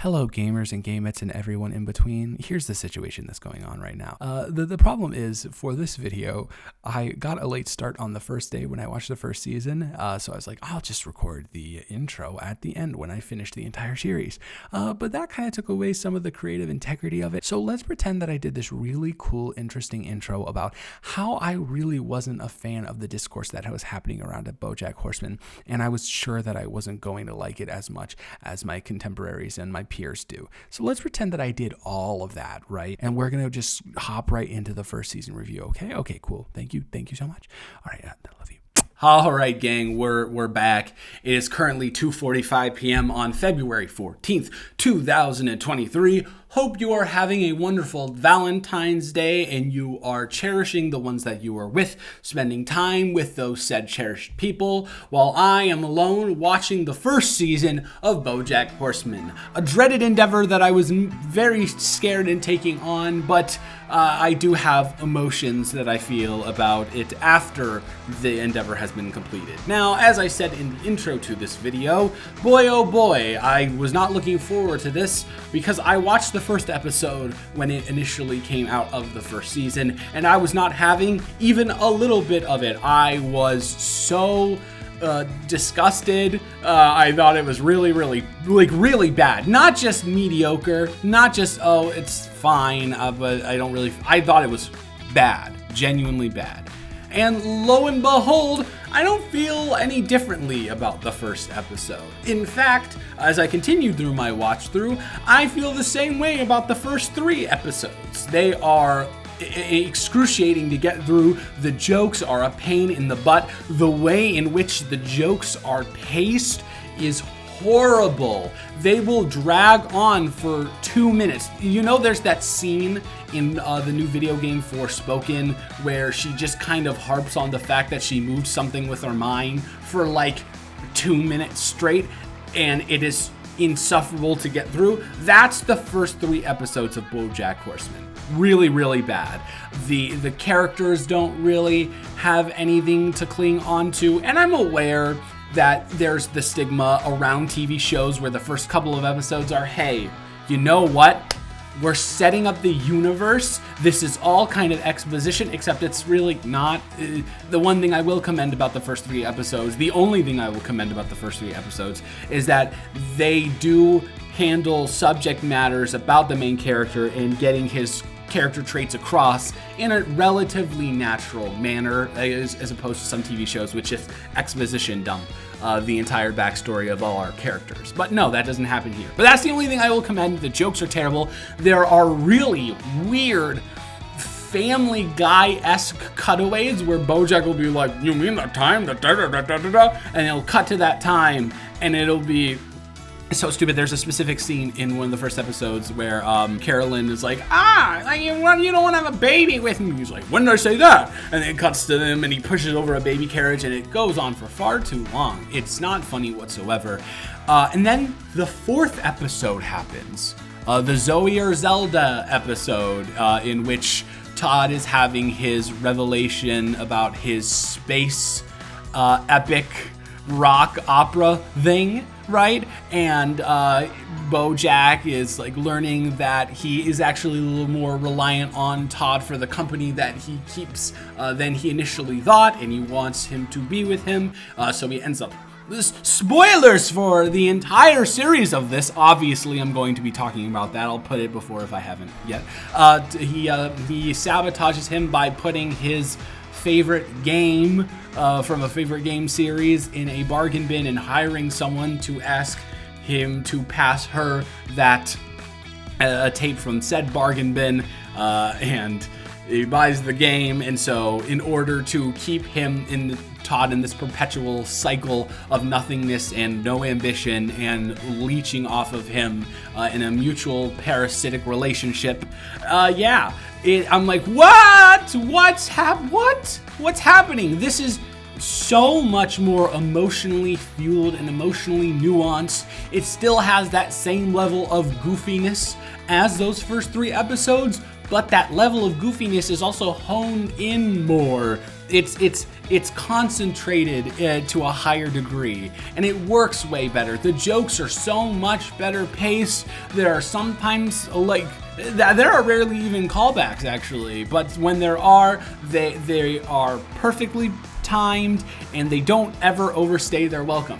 Hello gamers and gamettes and everyone in between. Here's the situation that's going on right now. The problem is, for this video, I got a late start on the first day when I watched the first season, so I was like, I'll just record the intro at the end when I finish the entire series. But that kind of took away some of the creative integrity of it, so let's pretend that I did this really cool, interesting intro about how I really wasn't a fan of the discourse that was happening around at Bojack Horseman, and I was sure that I wasn't going to like it as much as my contemporaries and my peers do. So let's pretend that I did all of that, right? And we're gonna just hop right into the first season review, okay? Okay, cool. Thank you so much. All right, I love you. All right, gang, we're back. It is currently 2:45 p.m. on February 14th, 2023. Hope you are having a wonderful Valentine's Day and you are cherishing the ones that you are with, spending time with those said cherished people, while I am alone watching the first season of Bojack Horseman. A dreaded endeavor that I was very scared in taking on, but I do have emotions that I feel about it after the endeavor has been completed. Now, as I said in the intro to this video, boy oh boy, I was not looking forward to this because I watched the first episode when it initially came out of the first season, and I was not having even a little bit of it. I was so disgusted. I thought it was really bad. Not just mediocre, not just, oh, it's fine, but I thought it was bad, genuinely bad. And lo and behold, I don't feel any differently about the first episode. In fact, as I continued through my watch through, I feel the same way about the first 3 episodes. They are excruciating to get through. The jokes are a pain in the butt. The way in which the jokes are paced is horrible. They will drag on for 2 minutes. You know, there's that scene in the new video game Forspoken where she just kind of harps on the fact that she moved something with her mind for like 2 minutes straight, and it is insufferable to get through. That's the first 3 episodes of Bojack Horseman. Really bad. The characters don't really have anything to cling on to, and I'm aware that there's the stigma around TV shows where the first couple of episodes are, hey, you know what? We're setting up the universe. This is all kind of exposition, except it's really not. The one thing I will commend about the first 3 episodes, the only thing I will commend about the first 3 episodes, is that they do handle subject matters about the main character and getting his character traits across in a relatively natural manner, as opposed to some TV shows which is exposition dump the entire backstory of all our characters. But no, that doesn't happen here. But that's the only thing I will commend. The jokes are terrible. There are really weird Family Guy-esque cutaways where Bojack will be like, you mean that time? And it'll cut to that time and it'll be so stupid. There's a specific scene in one of the first episodes where Carolyn is like, you don't want to have a baby with me. He's like, when did I say that? And then it cuts to them and he pushes over a baby carriage and it goes on for far too long. It's not funny whatsoever. And then the 4th episode happens. The Zoe or Zelda episode in which Todd is having his revelation about his space epic rock opera thing. Right? And Bojack is like learning that he is actually a little more reliant on Todd for the company that he keeps than he initially thought, and he wants him to be with him. So he ends up. Spoilers for the entire series of this. Obviously, I'm going to be talking about that. I'll put it before if I haven't yet. He sabotages him by putting his favorite game from a favorite game series in a bargain bin and hiring someone to ask him to pass her that tape from said bargain bin, and he buys the game. And so in order to keep Todd in this perpetual cycle of nothingness and no ambition and leeching off of him in a mutual parasitic relationship, I'm like, what? What's happening? This is so much more emotionally fueled and emotionally nuanced. It still has that same level of goofiness as those first 3 episodes, but that level of goofiness is also honed in more. It's it's concentrated to a higher degree, and it works way better. The jokes are so much better paced. There are sometimes there are rarely even callbacks actually, but when there are, they are perfectly timed and they don't ever overstay their welcome.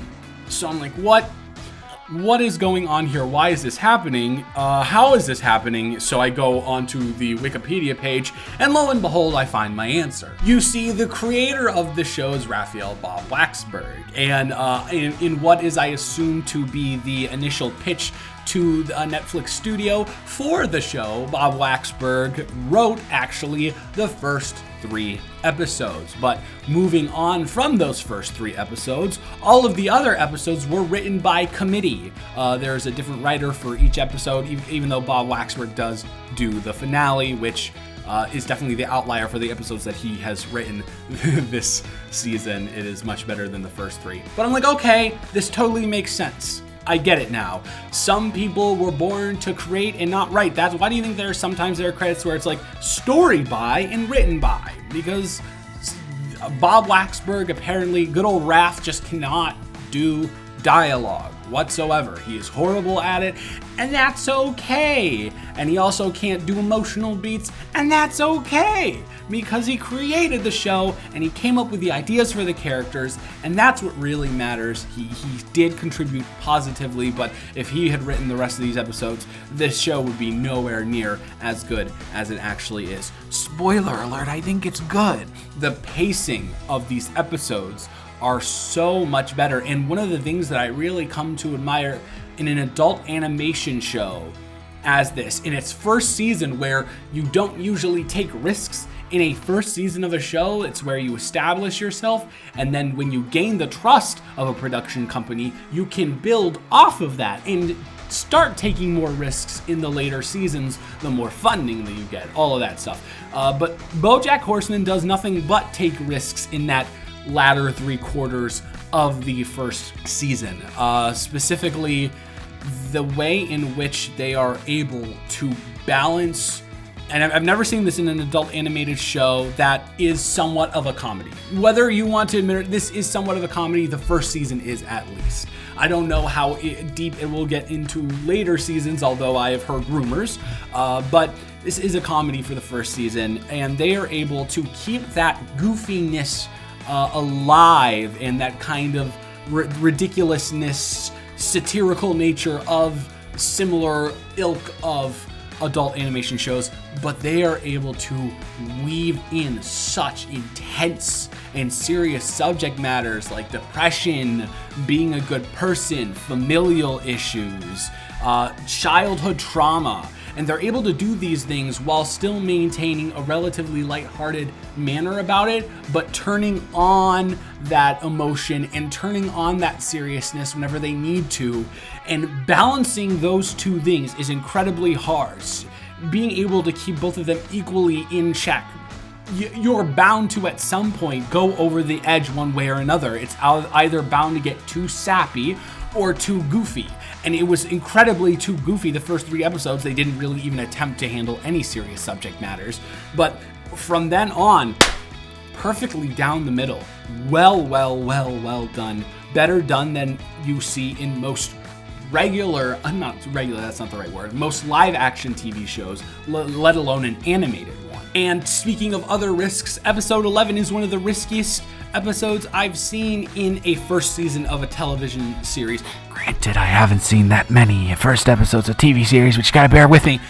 So I'm like, what is going on here? Why is this happening? How is this happening? So I go onto the Wikipedia page, and lo and behold, I find my answer. You see, the creator of the show is Raphael Bob Waxberg, and in what is, I assume, to be the initial pitch to a Netflix studio for the show, Bob Waxberg wrote actually the first 3 episodes. But moving on from those first 3 episodes, all of the other episodes were written by committee. There's a different writer for each episode, even though Bob Waxberg does do the finale, which is definitely the outlier for the episodes that he has written this season. It is much better than the first 3. But I'm like, okay, this totally makes sense. I get it now. Some people were born to create and not write. That's why do you think there are credits where it's like story by and written by? Because Bob Waxberg, apparently, good old Raph, just cannot do dialogue whatsoever. He is horrible at it, and that's okay. And he also can't do emotional beats, and that's okay, because he created the show and he came up with the ideas for the characters, and that's what really matters. He did contribute positively, but if he had written the rest of these episodes, this show would be nowhere near as good as it actually is. Spoiler alert, I think it's good. The pacing of these episodes are so much better, and one of the things that I really come to admire in an adult animation show as this, in its first season, where you don't usually take risks in a first season of a show. It's where you establish yourself, and then when you gain the trust of a production company, you can build off of that and start taking more risks in the later seasons, the more funding that you get, all of that stuff. But Bojack Horseman does nothing but take risks in that latter 3/4 of the first season. Specifically, the way in which they are able to balance, and I've never seen this in an adult animated show that is somewhat of a comedy. Whether you want to admit it, this is somewhat of a comedy. The first season is, at least. I don't know how deep it will get into later seasons, although I have heard rumors, but this is a comedy for the first season, and they are able to keep that goofiness alive, and that kind of ridiculousness, satirical nature of similar ilk of adult animation shows, but they are able to weave in such intense and serious subject matters like depression, being a good person, familial issues, childhood trauma. And they're able to do these things while still maintaining a relatively lighthearted manner about it, but turning on that emotion and turning on that seriousness whenever they need to. And balancing those two things is incredibly hard. Being able to keep both of them equally in check. You're bound to, at some point, go over the edge one way or another. It's either bound to get too sappy or too goofy. And it was incredibly too goofy the first 3 episodes. They didn't really even attempt to handle any serious subject matters. But from then on, perfectly down the middle. Well done. Better done than you see in most that's not the right word, most live action TV shows, let alone an animated one. And speaking of other risks, episode 11 is one of the riskiest episodes I've seen in a first season of a television series. Granted, I haven't seen that many first episodes of TV series, which you gotta bear with me.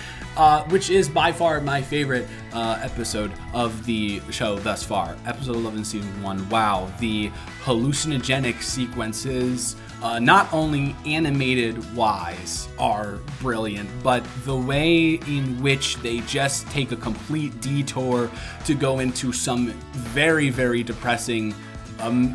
Which is by far my favorite episode of the show thus far. Episode 11, season 1. Wow, the hallucinogenic sequences, not only animated-wise, are brilliant, but the way in which they just take a complete detour to go into some very, very depressing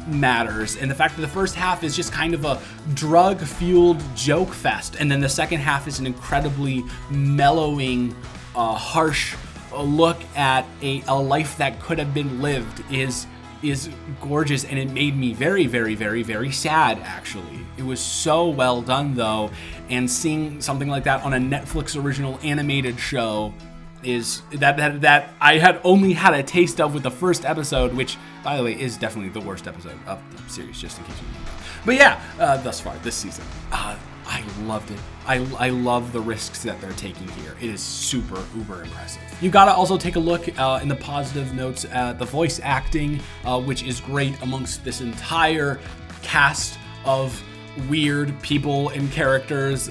matters, and the fact that the first half is just kind of a drug-fueled joke fest, and then the second half is an incredibly mellowing, harsh look at a life that could have been lived is gorgeous, and it made me very, very, very, very sad, actually. It was so well done, though, and seeing something like that on a Netflix original animated show is that I had only had a taste of with the first episode, which, by the way, is definitely the worst episode of the series, just in case you didn't know. But yeah, thus far, this season, I loved it. I love the risks that they're taking here. It is super, uber impressive. You gotta also take a look in the positive notes at the voice acting, which is great amongst this entire cast of weird people and characters.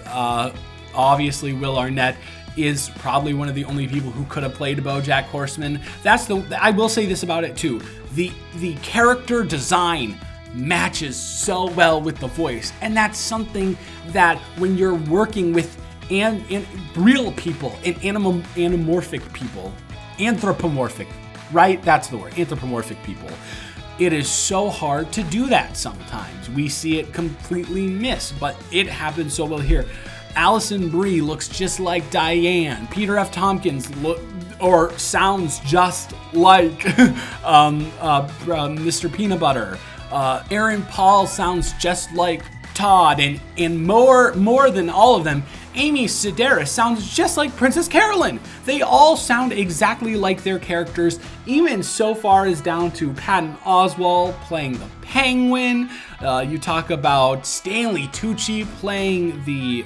Obviously, Will Arnett is probably one of the only people who could have played Bojack Horseman. I will say this about it too. The character design matches so well with the voice, and that's something that when you're working with real people and anthropomorphic, right? That's the word, anthropomorphic people. It is so hard to do that sometimes. We see it completely miss, but it happens so well here. Alison Brie looks just like Diane. Peter F. Tompkins sounds just like Mr. Peanut Butter. Aaron Paul sounds just like Todd, and more than all of them, Amy Sedaris sounds just like Princess Carolyn. They all sound exactly like their characters, even so far as down to Patton Oswalt playing the Penguin. You talk about Stanley Tucci playing the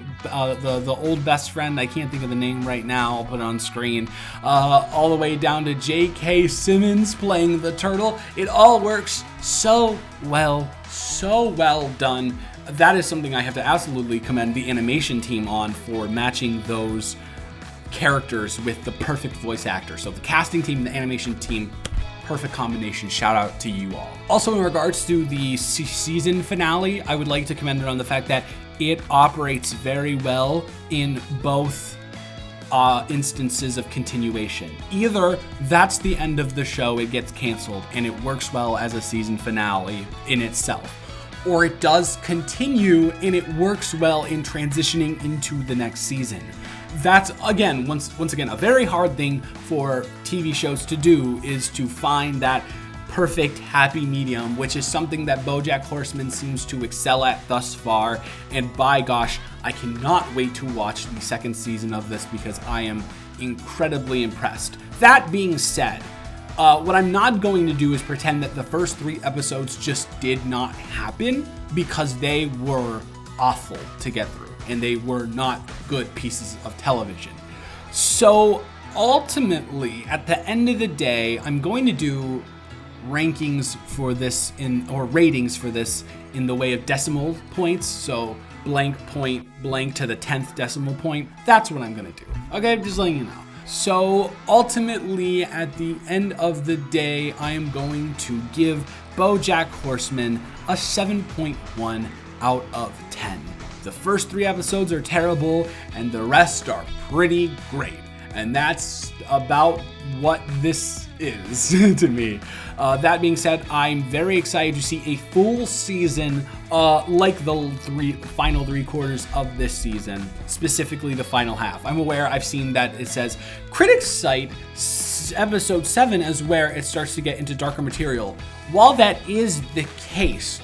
old best friend. I can't think of the name right now. I'll put it on screen. All the way down to J.K. Simmons playing the turtle. It all works so well done. That is something I have to absolutely commend the animation team on, for matching those characters with the perfect voice actor. So the casting team and the animation team, perfect combination. Shout out to you all. Also, in regards to the season finale, I would like to commend it on the fact that it operates very well in both instances of continuation. Either that's the end of the show, it gets canceled, and it works well as a season finale in itself. Or it does continue and it works well in transitioning into the next season. That's, again, once again, a very hard thing for TV shows to do, is to find that perfect happy medium, which is something that Bojack Horseman seems to excel at thus far. And by gosh, I cannot wait to watch the second season of this, because I am incredibly impressed. That being said, what I'm not going to do is pretend that the first 3 episodes just did not happen, because they were awful to get through and they were not good pieces of television. So ultimately, at the end of the day, I'm going to do rankings for this or ratings for this in the way of decimal points. So blank point blank to the 10th decimal point. That's what I'm going to do. Okay, just letting you know. So ultimately, at the end of the day, I am going to give Bojack Horseman a 7.1 out of 10. The first 3 episodes are terrible, and the rest are pretty great. And that's about what this is to me. That being said, I'm very excited to see a full season like the final 3 quarters of this season, specifically the final half. I'm aware, I've seen that it says critics cite episode 7 as where it starts to get into darker material. While that is the case,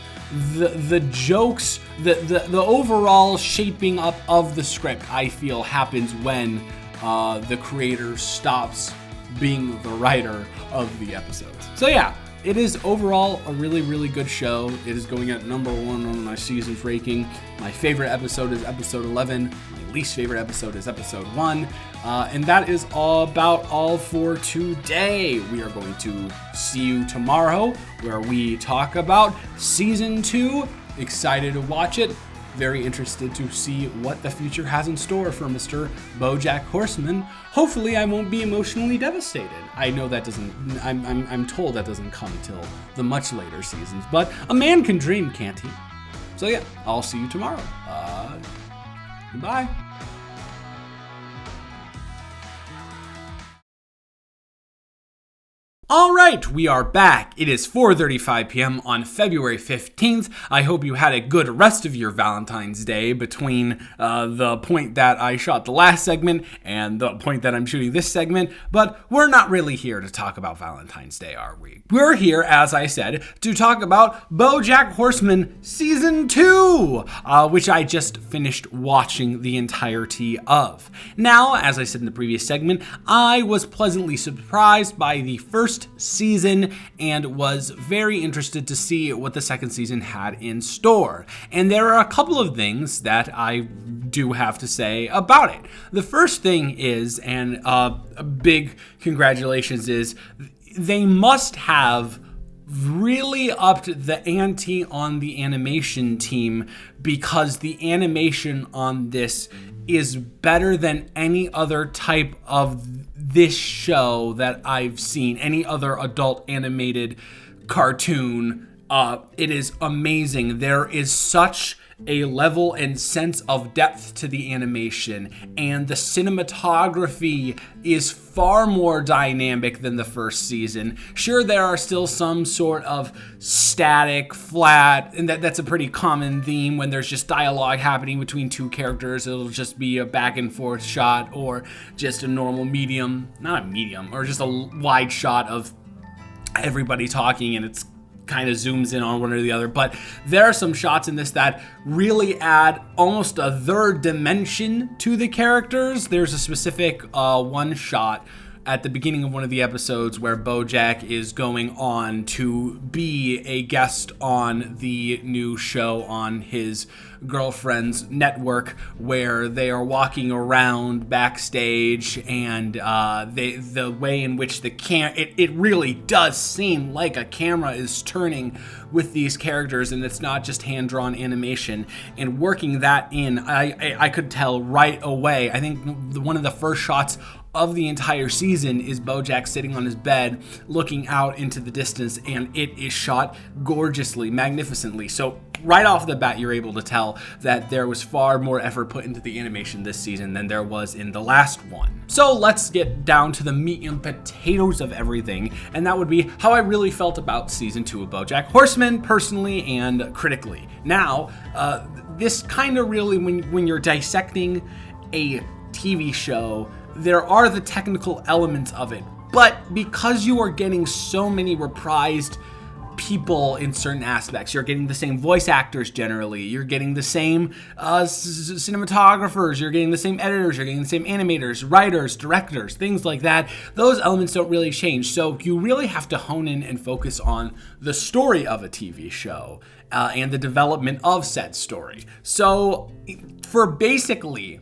the jokes, the overall shaping up of the script, I feel, happens when the creator stops being the writer of the episodes. So yeah, it is overall a really, really good show. It is going at number 1 on my season's ranking. My favorite episode is episode 11. My least favorite episode is episode 1. And that is about all for today. We are going to see you tomorrow, where we talk about season 2. Excited to watch it. Very interested to see what the future has in store for Mr. Bojack Horseman. Hopefully I won't be emotionally devastated. I know that doesn't, I'm told that doesn't come till the much later seasons, but a man can dream, can't he? So yeah, I'll see you tomorrow. Goodbye. All right, we are back. It is 4:35 p.m. on February 15th. I hope you had a good rest of your Valentine's Day between the point that I shot the last segment and the point that I'm shooting this segment, but we're not really here to talk about Valentine's Day, are we? We're here, as I said, to talk about Bojack Horseman Season 2, which I just finished watching the entirety of. Now, as I said in the previous segment, I was pleasantly surprised by the first season and was very interested to see what the second season had in store. And there are a couple of things that I do have to say about it. The first thing is, and a big congratulations is, they must have really upped the ante on the animation team, because the animation on this is better than any other type of this show that I've seen, any other adult animated cartoon. It is amazing. There is such a level and sense of depth to the animation, and the cinematography is far more dynamic than the first season. Sure, there are still some sort of static, flat, and that's a pretty common theme when there's just dialogue happening between two characters. It'll just be a back and forth shot, or just a normal or just a wide shot of everybody talking, and it's kind of zooms in on one or the other. But there are some shots in this that really add almost a third dimension to the characters. There's a specific one shot at the beginning of one of the episodes where Bojack is going on to be a guest on the new show on his girlfriend's network, where they are walking around backstage, and the way in which it really does seem like a camera is turning with these characters, and it's not just hand-drawn animation. And working that in, I could tell right away. I think one of the first shots of the entire season is Bojack sitting on his bed looking out into the distance, and it is shot gorgeously, magnificently. So right off the bat, you're able to tell that there was far more effort put into the animation this season than there was in the last one. So let's get down to the meat and potatoes of everything, and that would be how I really felt about season 2 of Bojack Horseman, personally and critically. Now, this kind of really, when you're dissecting a TV show, there are the technical elements of it, but because you are getting so many reprised people in certain aspects, you're getting the same voice actors generally, you're getting the same cinematographers, you're getting the same editors, you're getting the same animators, writers, directors, things like that. Those elements don't really change, so you really have to hone in and focus on the story of a TV show and the development of said story. So for basically,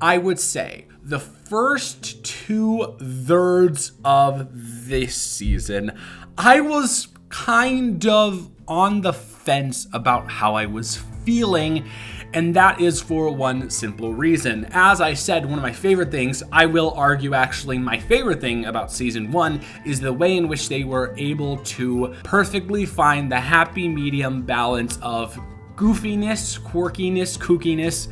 I would say, the first 2/3 of this season, I was kind of on the fence about how I was feeling, and that is for one simple reason. As I said, one of my favorite things, I will argue actually my favorite thing about season 1, is the way in which they were able to perfectly find the happy medium balance of goofiness, quirkiness, kookiness,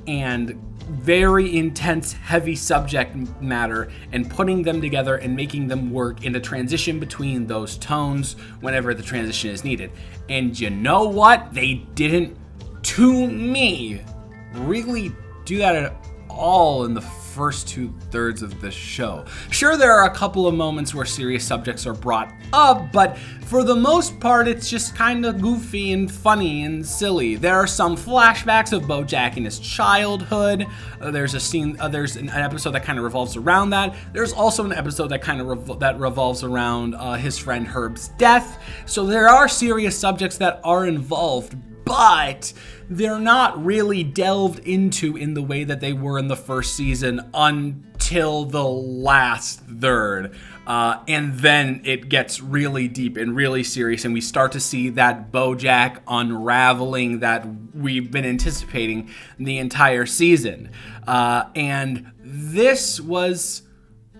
and very intense, heavy subject matter, and putting them together and making them work in the transition between those tones whenever the transition is needed. And you know what? They didn't, to me, really do that at all in the first 2/3 of the show. Sure, there are a couple of moments where serious subjects are brought up, but for the most part, it's just kind of goofy and funny and silly. There are some flashbacks of Bojack in his childhood. There's a scene, there's an episode that kind of revolves around that. There's also an episode that kind of revolves around his friend Herb's death. So there are serious subjects that are involved, but they're not really delved into in the way that they were in the first season until the last third. And then it gets really deep and really serious, and we start to see that Bojack unraveling that we've been anticipating the entire season. And this was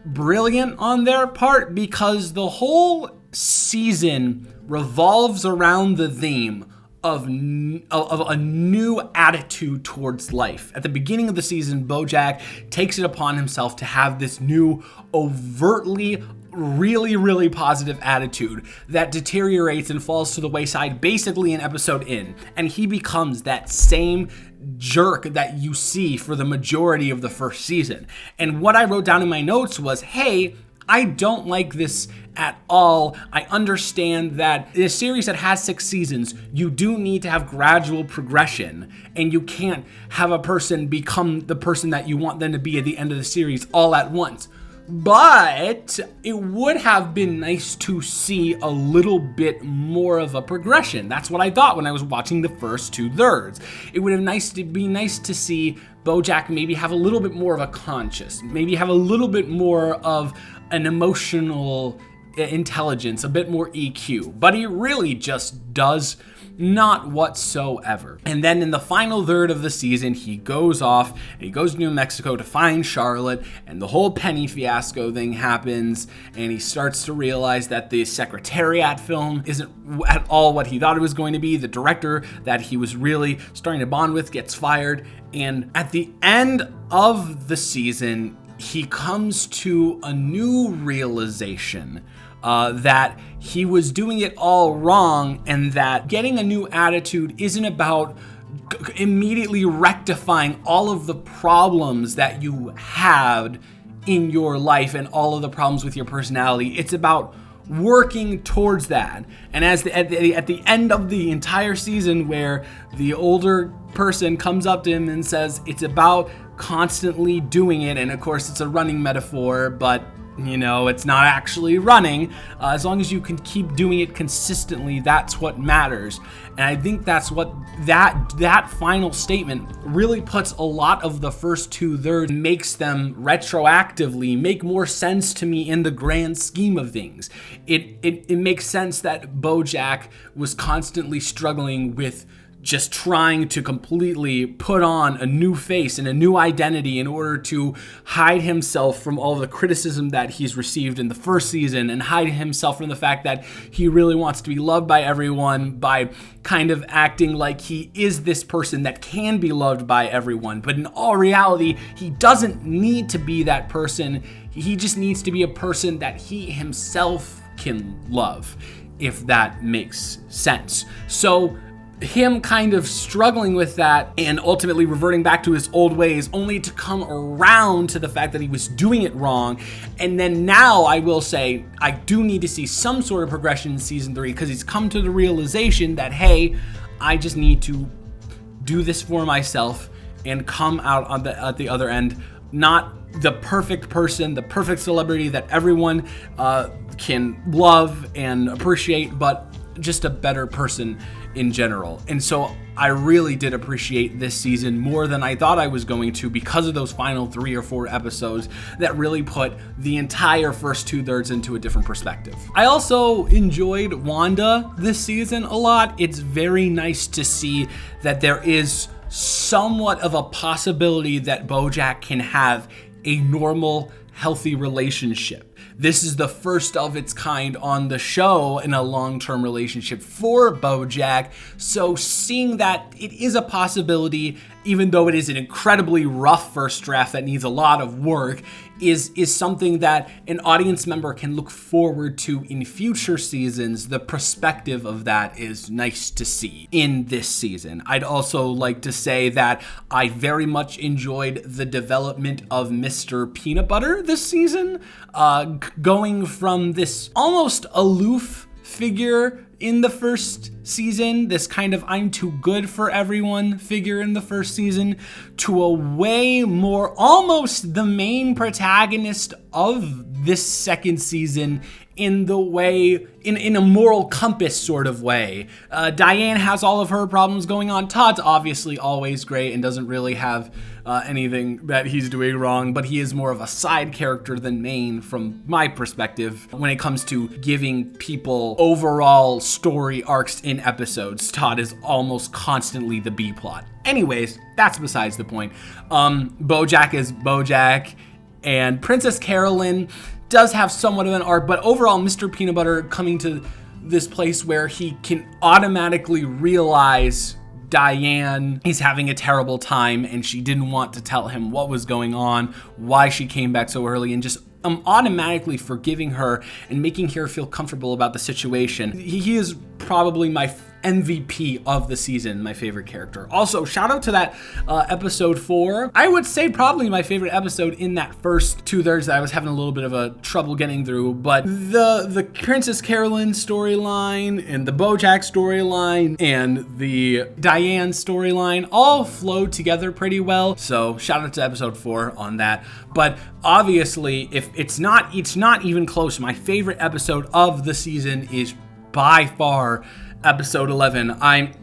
brilliant on their part, because the whole season revolves around the theme of a new attitude towards life. At the beginning of the season, Bojack takes it upon himself to have this new, overtly, really, really positive attitude that deteriorates and falls to the wayside basically an episode in. And he becomes that same jerk that you see for the majority of the first season. And what I wrote down in my notes was, hey, I don't like this at all. I understand that in a series that has 6 seasons, you do need to have gradual progression, and you can't have a person become the person that you want them to be at the end of the series all at once. But it would have been nice to see a little bit more of a progression. That's what I thought when I was watching the first 2/3. It would have been nice to see Bojack maybe have a little bit more of a conscience, maybe have a little bit more of an emotional intelligence, a bit more EQ. But he really just does not whatsoever. And then in the final third of the season, he goes off and he goes to New Mexico to find Charlotte, and the whole Penny fiasco thing happens, and he starts to realize that the Secretariat film isn't at all what he thought it was going to be. The director that he was really starting to bond with gets fired, and at the end of the season, he comes to a new realization that he was doing it all wrong, and that getting a new attitude isn't about immediately rectifying all of the problems that you had in your life and all of the problems with your personality. It's about working towards that. And at the end of the entire season, where the older person comes up to him and says it's about constantly doing it, and of course it's a running metaphor, but it's not actually running. As long as you can keep doing it consistently, that's what matters. And I think that's what that final statement really puts a lot of the first 2/3, makes them retroactively make more sense to me in the grand scheme of things. It makes sense that Bojack was constantly struggling with just trying to completely put on a new face and a new identity in order to hide himself from all the criticism that he's received in the first season, and hide himself from the fact that he really wants to be loved by everyone by kind of acting like he is this person that can be loved by everyone. But in all reality, he doesn't need to be that person. He just needs to be a person that he himself can love, if that makes sense. So him kind of struggling with that and ultimately reverting back to his old ways, only to come around to the fact that he was doing it wrong. And then now I will say I do need to see some sort of progression in season 3, because he's come to the realization that, hey, I just need to do this for myself and come out at the other end, not the perfect person, the perfect celebrity that everyone can love and appreciate, but just a better person in general. And so I really did appreciate this season more than I thought I was going to, because of those final 3 or 4 episodes that really put the entire first 2/3 into a different perspective. I also enjoyed Wanda this season a lot. It's very nice to see that there is somewhat of a possibility that Bojack can have a normal, healthy relationship. This is the first of its kind on the show in a long-term relationship for Bojack. So seeing that it is a possibility, even though it is an incredibly rough first draft that needs a lot of work, is something that an audience member can look forward to in future seasons. The perspective of that is nice to see in this season. I'd also like to say that I very much enjoyed the development of Mr. Peanut Butter this season, going from this almost aloof figure in the first season, this kind of I'm too good for everyone figure in the first season, to a way more almost the main protagonist of this second season, in the way, in a moral compass sort of way. Diane has all of her problems going on. Todd's obviously always great and doesn't really have anything that he's doing wrong, but he is more of a side character than main from my perspective when it comes to giving people overall story arcs in episodes. Todd is almost constantly the B plot. Anyways, that's besides the point. Bojack is Bojack, and Princess Carolyn does have somewhat of an arc, but overall Mr. Peanut Butter coming to this place where he can automatically realize Diane is having a terrible time and she didn't want to tell him what was going on, why she came back so early, and just automatically forgiving her and making her feel comfortable about the situation. He is probably my MVP of the season, my favorite character. Also, shout out to that episode 4. I would say probably my favorite episode in that first 2/3 that I was having a little bit of a trouble getting through. But the Princess Carolyn storyline and the Bojack storyline and the Diane storyline all flowed together pretty well. So shout out to episode 4 on that. But obviously, if it's not even close. My favorite episode of the season is by far episode 11.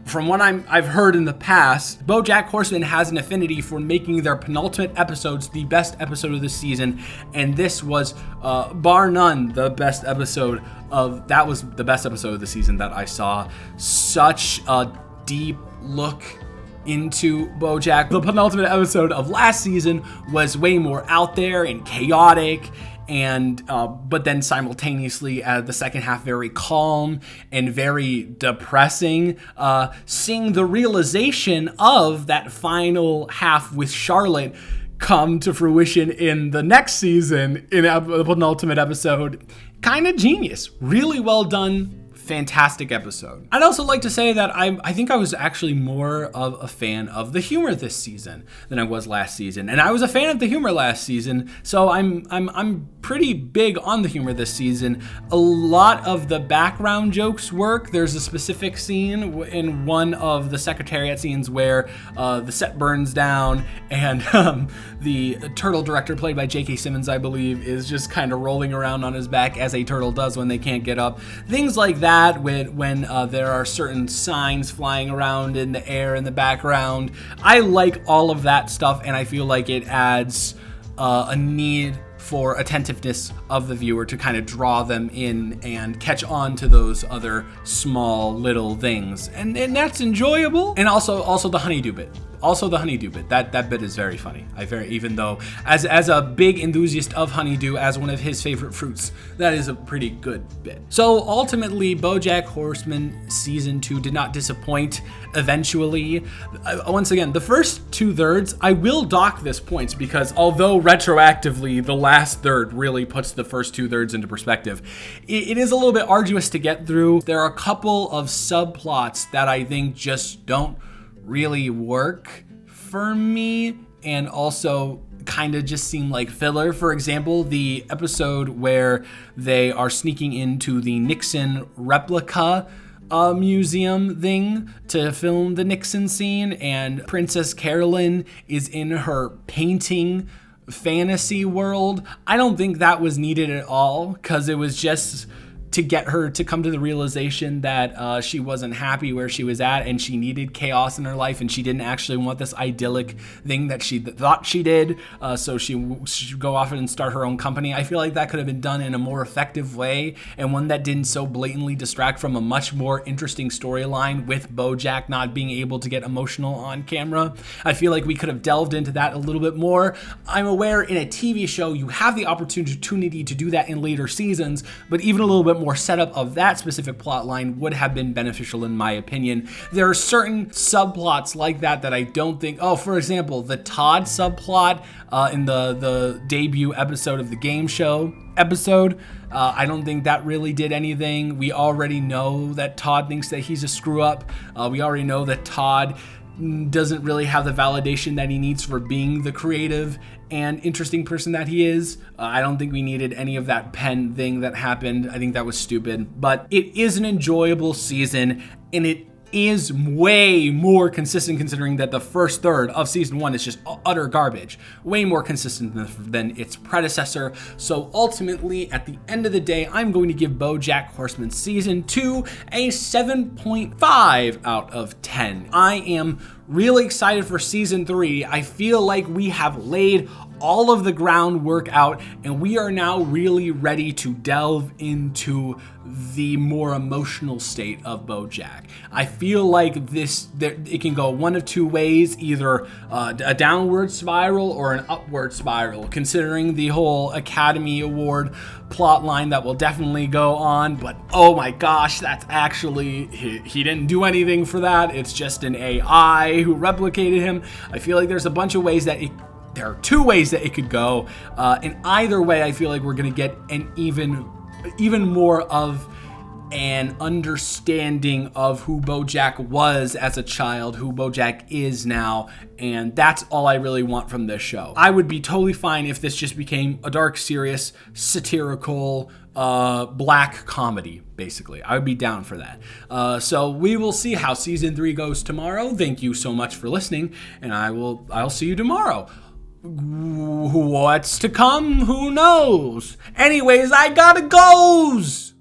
From what I've heard in the past, Bojack Horseman has an affinity for making their penultimate episodes the best episode of the season, and this was bar none the best episode of the season that I saw. Such a deep look into Bojack. The penultimate episode of last season was way more out there and chaotic, and but then simultaneously the second half very calm and very depressing. Seeing the realization of that final half with Charlotte come to fruition in the next season in the penultimate episode, kind of genius. Really well done. Fantastic episode. I'd also like to say that I think I was actually more of a fan of the humor this season than I was last season, and I was a fan of the humor last season, so I'm pretty big on the humor this season. A lot of the background jokes work. There's a specific scene in one of the Secretariat scenes where the set burns down, and the turtle director, played by J.K. Simmons, I believe, is just kind of rolling around on his back as a turtle does when they can't get up. Things like that. When there are certain signs flying around in the air in the background. I like all of that stuff, and I feel like it adds a need for attentiveness of the viewer to kind of draw them in and catch on to those other small little things, and that's enjoyable. And also the honeydew bit. That bit is very funny. Even though as a big enthusiast of honeydew as one of his favorite fruits, that is a pretty good bit. So ultimately, Bojack Horseman season 2 did not disappoint. Eventually, once again, the first 2/3, I will dock this points because although retroactively the last third really puts the first 2/3 into perspective, it is a little bit arduous to get through. There are a couple of subplots that I think just don't really work for me, and also kind of just seem like filler. For example, the episode where they are sneaking into the Nixon replica museum thing to film the Nixon scene, and Princess Carolyn is in her painting fantasy world. I don't think that was needed at all, because it was just to get her to come to the realization that she wasn't happy where she was at and she needed chaos in her life, and she didn't actually want this idyllic thing that she thought she did, so she should go off and start her own company. I feel like that could have been done in a more effective way, and one that didn't so blatantly distract from a much more interesting storyline with Bojack not being able to get emotional on camera. I feel like we could have delved into that a little bit more. I'm aware in a TV show you have the opportunity to do that in later seasons, but even a little bit more setup of that specific plot line would have been beneficial in my opinion. There are certain subplots like that I don't think, for example, the Todd subplot in the debut episode of the game show episode, I don't think that really did anything. We already know that Todd thinks that he's a screw up. We already know that Todd doesn't really have the validation that he needs for being the creative and interesting person that he is. I don't think we needed any of that pen thing that happened. I think that was stupid, but it is an enjoyable season, and it is way more consistent considering that the first third of season 1 is just utter garbage. Way more consistent than its predecessor. So ultimately, at the end of the day, I'm going to give Bojack Horseman season 2 a 7.5 out of 10. I am really excited for season 3. I feel like we have laid all of the groundwork out, and we are now really ready to delve into the more emotional state of Bojack. I feel like it can go one of two ways, either a downward spiral or an upward spiral, considering the whole Academy Award plot line that will definitely go on. But oh my gosh, that's actually, he didn't do anything for that. It's just an AI who replicated him. I feel like there's a bunch of ways that there are two ways that it could go. And either way, I feel like we're going to get an even more of an understanding of who Bojack was as a child, who Bojack is now, and that's all I really want from this show. I would be totally fine if this just became a dark, serious, satirical, black comedy, basically. I would be down for that. So we will see how season 3 goes tomorrow. Thank you so much for listening, and I'll see you tomorrow. What's to come? Who knows? Anyways, I gotta goes!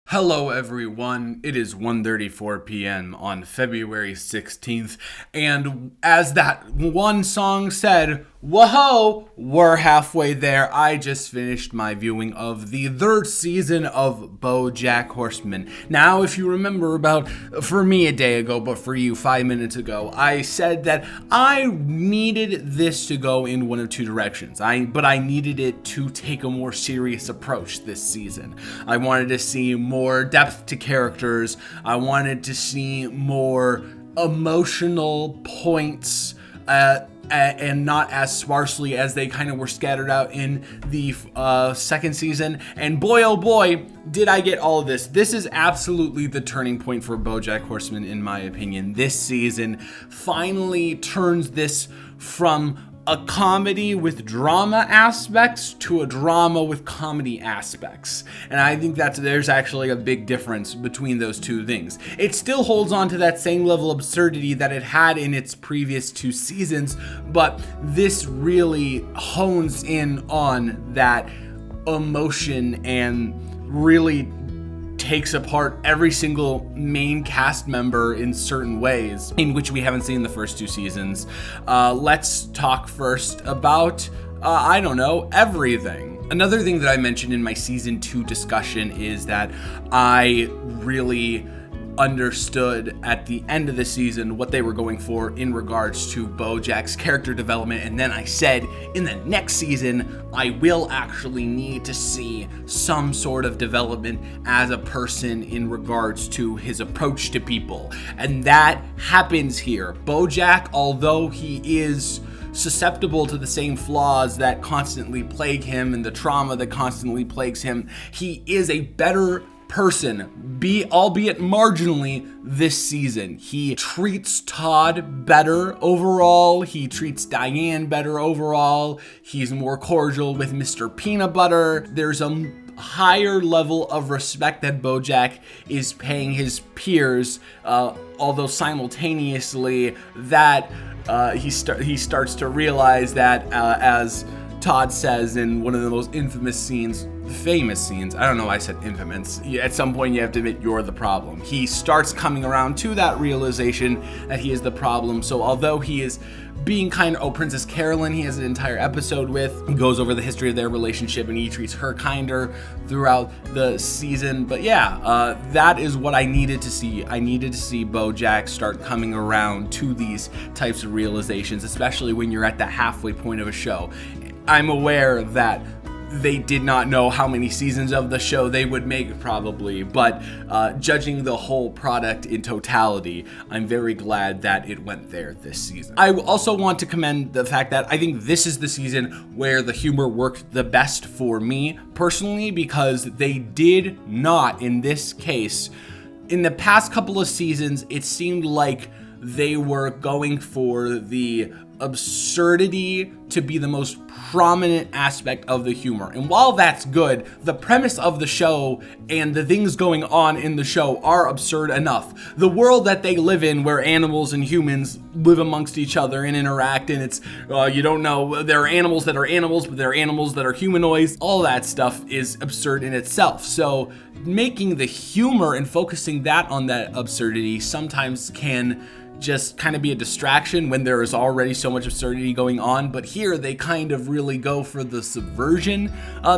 Hello everyone, it is 1:34 p.m. on February 16th, and as that one song said, whoa, we're halfway there. I just finished my viewing of the 3rd season of Bojack Horseman. Now, if you remember, for me a day ago, but for you 5 minutes ago, I said that I needed this to go in one of two directions. But I needed it to take a more serious approach this season. I wanted to see more depth to characters. I wanted to see more emotional points, and not as sparsely as they kind of were scattered out in the 2nd season. And boy, oh boy, did I get all of this. This is absolutely the turning point for Bojack Horseman, in my opinion. This season finally turns this from a comedy with drama aspects to a drama with comedy aspects. And I think there's actually a big difference between those two things. It still holds on to that same level of absurdity that it had in its previous 2 seasons, but this really hones in on that emotion and really takes apart every single main cast member in certain ways, in which we haven't seen the first 2 seasons. Let's talk first about, everything. Another thing that I mentioned in my season 2 discussion is that I really understood at the end of the season what they were going for in regards to Bojack's character development, and then I said in the next season I will actually need to see some sort of development as a person in regards to his approach to people, and that happens here. Bojack, although he is susceptible to the same flaws that constantly plague him and the trauma that constantly plagues him, he is a better person, albeit marginally, this season. He treats Todd better overall. He treats Diane better overall. He's more cordial with Mr. Peanut Butter. There's a higher level of respect that Bojack is paying his peers, although simultaneously that he starts to realize that, as Todd says in one of the most famous scenes, I don't know why I said infamous. At some point you have to admit you're the problem. He starts coming around to that realization that he is the problem. So although he is being kind of, Princess Carolyn, he has an entire episode with, he goes over the history of their relationship and he treats her kinder throughout the season. But yeah, that is what I needed to see. I needed to see Bojack start coming around to these types of realizations, especially when you're at the halfway point of a show. I'm aware that they did not know how many seasons of the show they would make, probably, but judging the whole product in totality, I'm very glad that it went there this season. I also want to commend the fact that I think this is the season where the humor worked the best for me personally, because they did not, in this case, in the past couple of seasons, it seemed like they were going for the absurdity to be the most prominent aspect of the humor. And while that's good, the premise of the show and the things going on in the show are absurd enough. The world that they live in, where animals and humans live amongst each other and interact, and it's, you don't know, there are animals that are animals, but there are animals that are humanoids. All that stuff is absurd in itself. So making the humor and focusing that on that absurdity sometimes can just kind of be a distraction when there is already so much absurdity going on. But here they kind of really go for the subversion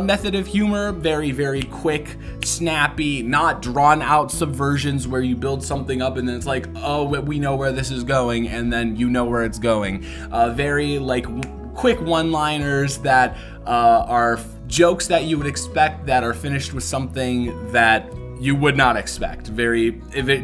method of humor. Very, very quick, snappy, not drawn out subversions where you build something up and then it's like, oh, we know where this is going, and then you know where it's going. Very like quick one-liners that are jokes that you would expect that are finished with something that you would not expect. Very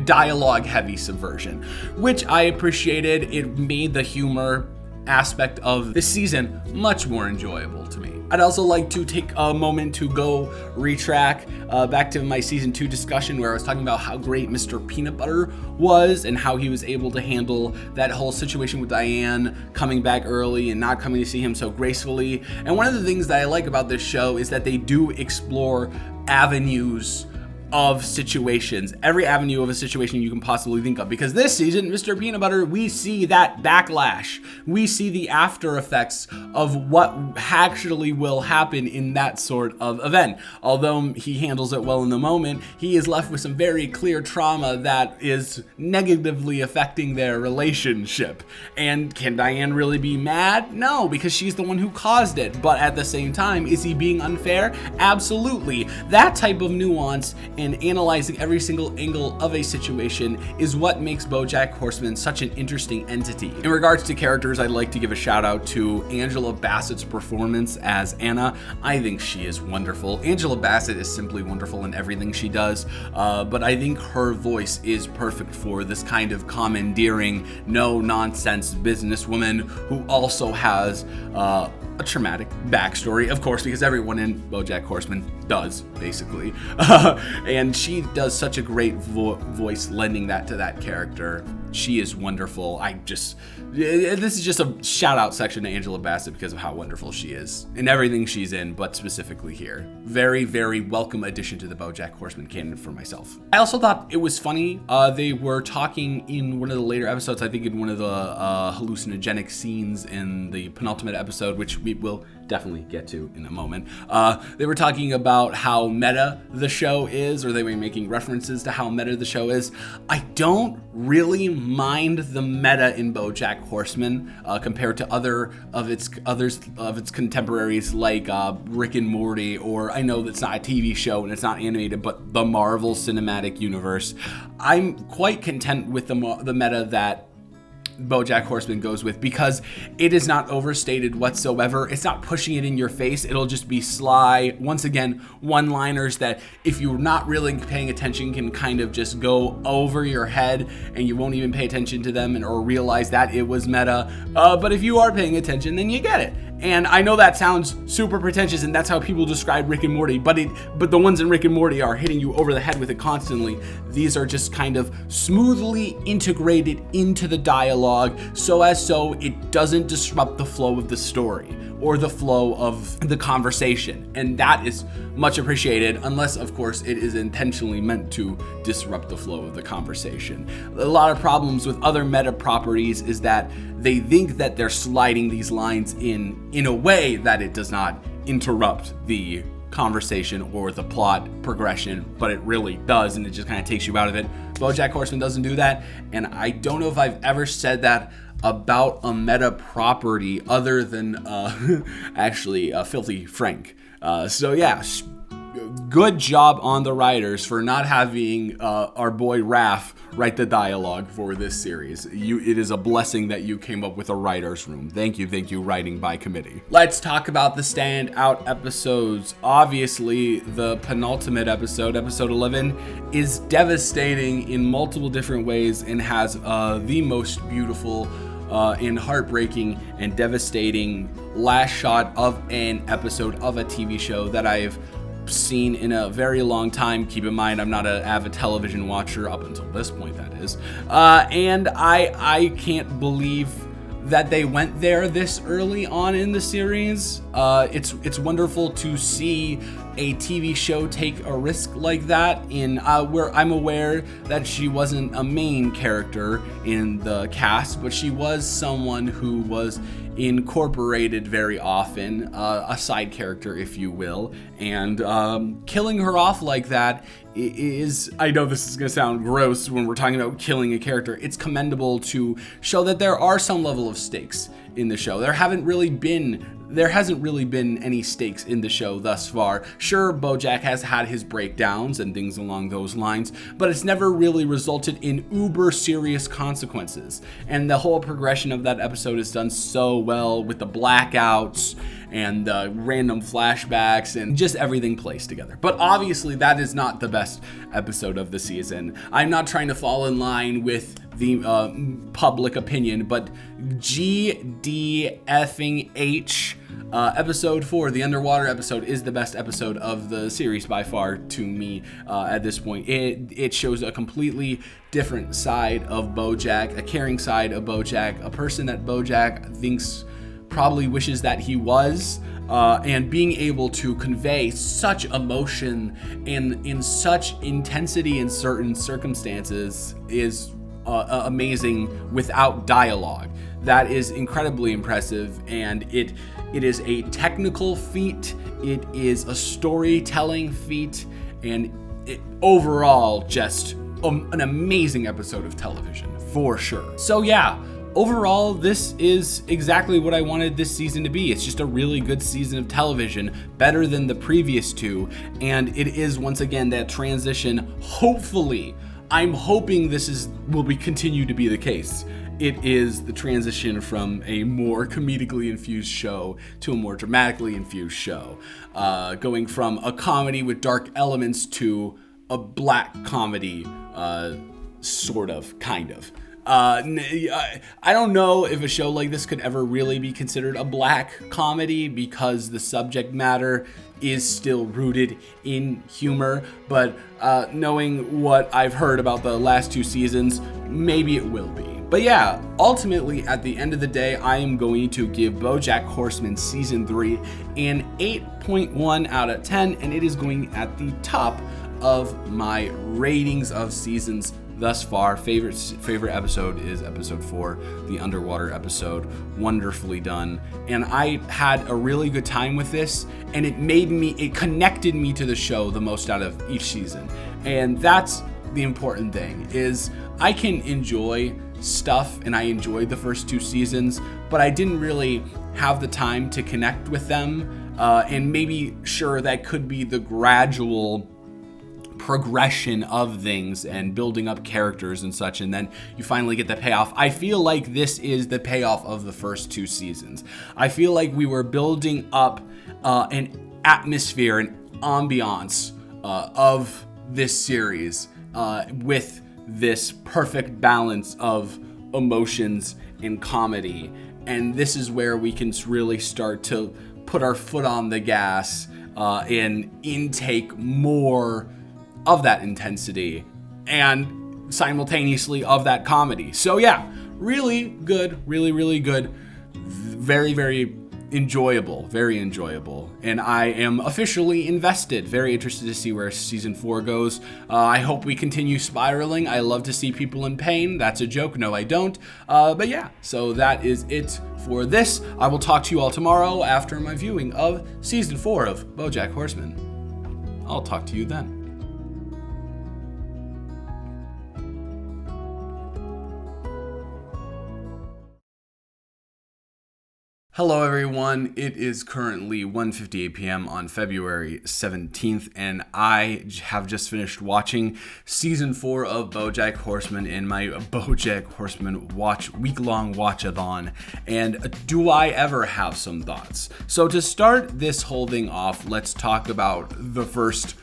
dialogue heavy subversion, which I appreciated. It made the humor aspect of this season much more enjoyable to me. I'd also like to take a moment to go retrack back to my season 2 discussion where I was talking about how great Mr. Peanut Butter was and how he was able to handle that whole situation with Diane coming back early and not coming to see him so gracefully. And one of the things that I like about this show is that they do explore avenues of situations, every avenue of a situation you can possibly think of. Because this season, Mr. Peanut Butter, we see that backlash. We see the after effects of what actually will happen in that sort of event. Although he handles it well in the moment, he is left with some very clear trauma that is negatively affecting their relationship. And can Diane really be mad? No, because she's the one who caused it. But at the same time, is he being unfair? Absolutely. That type of nuance and analyzing every single angle of a situation is what makes Bojack Horseman such an interesting entity. In regards to characters, I'd like to give a shout out to Angela Bassett's performance as Anna. I think she is wonderful. Angela Bassett is simply wonderful in everything she does, but I think her voice is perfect for this kind of commandeering, no-nonsense businesswoman who also has a traumatic backstory, of course, because everyone in Bojack Horseman does, basically. And she does such a great voice lending that to that character. She is wonderful. This is just a shout out section to Angela Bassett because of how wonderful she is in everything she's in, but specifically here. Very, very welcome addition to the Bojack Horseman canon for myself. I also thought it was funny. They were talking in one of the later episodes, I think in one of the hallucinogenic scenes in the penultimate episode, which we will definitely get to in a moment. They were talking about how meta the show is, or they were making references to how meta the show is. I don't really mind the meta in Bojack Horseman compared to other of its contemporaries like Rick and Morty, or I know that's not a TV show and it's not animated, but the Marvel Cinematic Universe. I'm quite content with the meta that Bojack Horseman goes with, because it is not overstated whatsoever. It's not pushing it in your face. It'll just be sly, once again, one-liners that if you're not really paying attention can kind of just go over your head and you won't even pay attention to them or realize that it was meta. But if you are paying attention, then you get it. And I know that sounds super pretentious and that's how people describe Rick and Morty, but the ones in Rick and Morty are hitting you over the head with it constantly. These are just kind of smoothly integrated into the dialogue so it doesn't disrupt the flow of the story or the flow of the conversation. And that is much appreciated, unless of course it is intentionally meant to disrupt the flow of the conversation. A lot of problems with other meta properties is that they think that they're sliding these lines in a way that it does not interrupt the conversation or the plot progression, but it really does, and it just kind of takes you out of it. Bojack Horseman doesn't do that, and I don't know if I've ever said that about a meta property other than actually Filthy Frank. So yeah, good job on the writers for not having our boy Raph write the dialogue for this series. It is a blessing that you came up with a writer's room. Thank you, writing by committee. Let's talk about the standout episodes. Obviously, the penultimate episode 11, is devastating in multiple different ways and has the most beautiful and heartbreaking and devastating last shot of an episode of a TV show that I've seen in a very long time. Keep in mind, I'm not an avid television watcher up until this point, that is. And I can't believe that they went there this early on in the series. It's wonderful to see a TV show take a risk like that in where I'm aware that she wasn't a main character in the cast, but she was someone who was incorporated very often, a side character, if you will, and killing her off like that is, I know this is going to sound gross when we're talking about killing a character, it's commendable to show that there are some level of stakes in the show. There hasn't really been any stakes in the show thus far. Sure, Bojack has had his breakdowns and things along those lines, but it's never really resulted in uber serious consequences. And the whole progression of that episode is done so well with the blackouts and the random flashbacks and just everything placed together. But obviously that is not the best episode of the season. I'm not trying to fall in line with the public opinion, but GDFH episode 4, the underwater episode, is the best episode of the series by far to me at this point. It shows a completely different side of Bojack, a caring side of Bojack, a person that Bojack thinks probably wishes that he was, and being able to convey such emotion and in such intensity in certain circumstances is amazing without dialogue. That is incredibly impressive, and it is a technical feat, it is a storytelling feat, and overall just an amazing episode of television for sure. So yeah, overall, this is exactly what I wanted this season to be. It's just a really good season of television, better than the previous two, and it is once again that transition. Hopefully, I'm hoping this will continue to be the case. It is the transition from a more comedically infused show to a more dramatically infused show, going from a comedy with dark elements to a black comedy, sort of, kind of. I don't know if a show like this could ever really be considered a black comedy because the subject matter is still rooted in humor, but knowing what I've heard about the last two seasons, maybe it will be. But yeah, ultimately at the end of the day, I am going to give Bojack Horseman Season 3 an 8.1 out of 10, and it is going at the top of my ratings of seasons thus far. Favorite episode is episode 4, the underwater episode. Wonderfully done, and I had a really good time with this, and it connected me to the show the most out of each season. And that's the important thing, is I can enjoy stuff, and I enjoyed the first two seasons, but I didn't really have the time to connect with them, and maybe sure that could be the gradual progression of things and building up characters and such, and then you finally get the payoff. I feel like this is the payoff of the first two seasons. I feel like we were building up an atmosphere and ambiance of this series with this perfect balance of emotions and comedy, and this is where we can really start to put our foot on the gas and intake more of that intensity and simultaneously of that comedy. So yeah, really good, really good, very enjoyable, and I am officially invested. Very interested to see where season 4 goes. I hope we continue spiraling. I love to see people in pain. That's a joke. No, I don't. But yeah, so that is it for this. I will talk to you all tomorrow after my viewing of season 4 of Bojack Horseman. I'll talk to you then. Hello everyone, it is currently 1:58 p.m. on February 17th, and I have just finished watching Season 4 of Bojack Horseman in my Bojack Horseman week-long watch-a-thon, and do I ever have some thoughts? So to start this whole thing off, let's talk about the first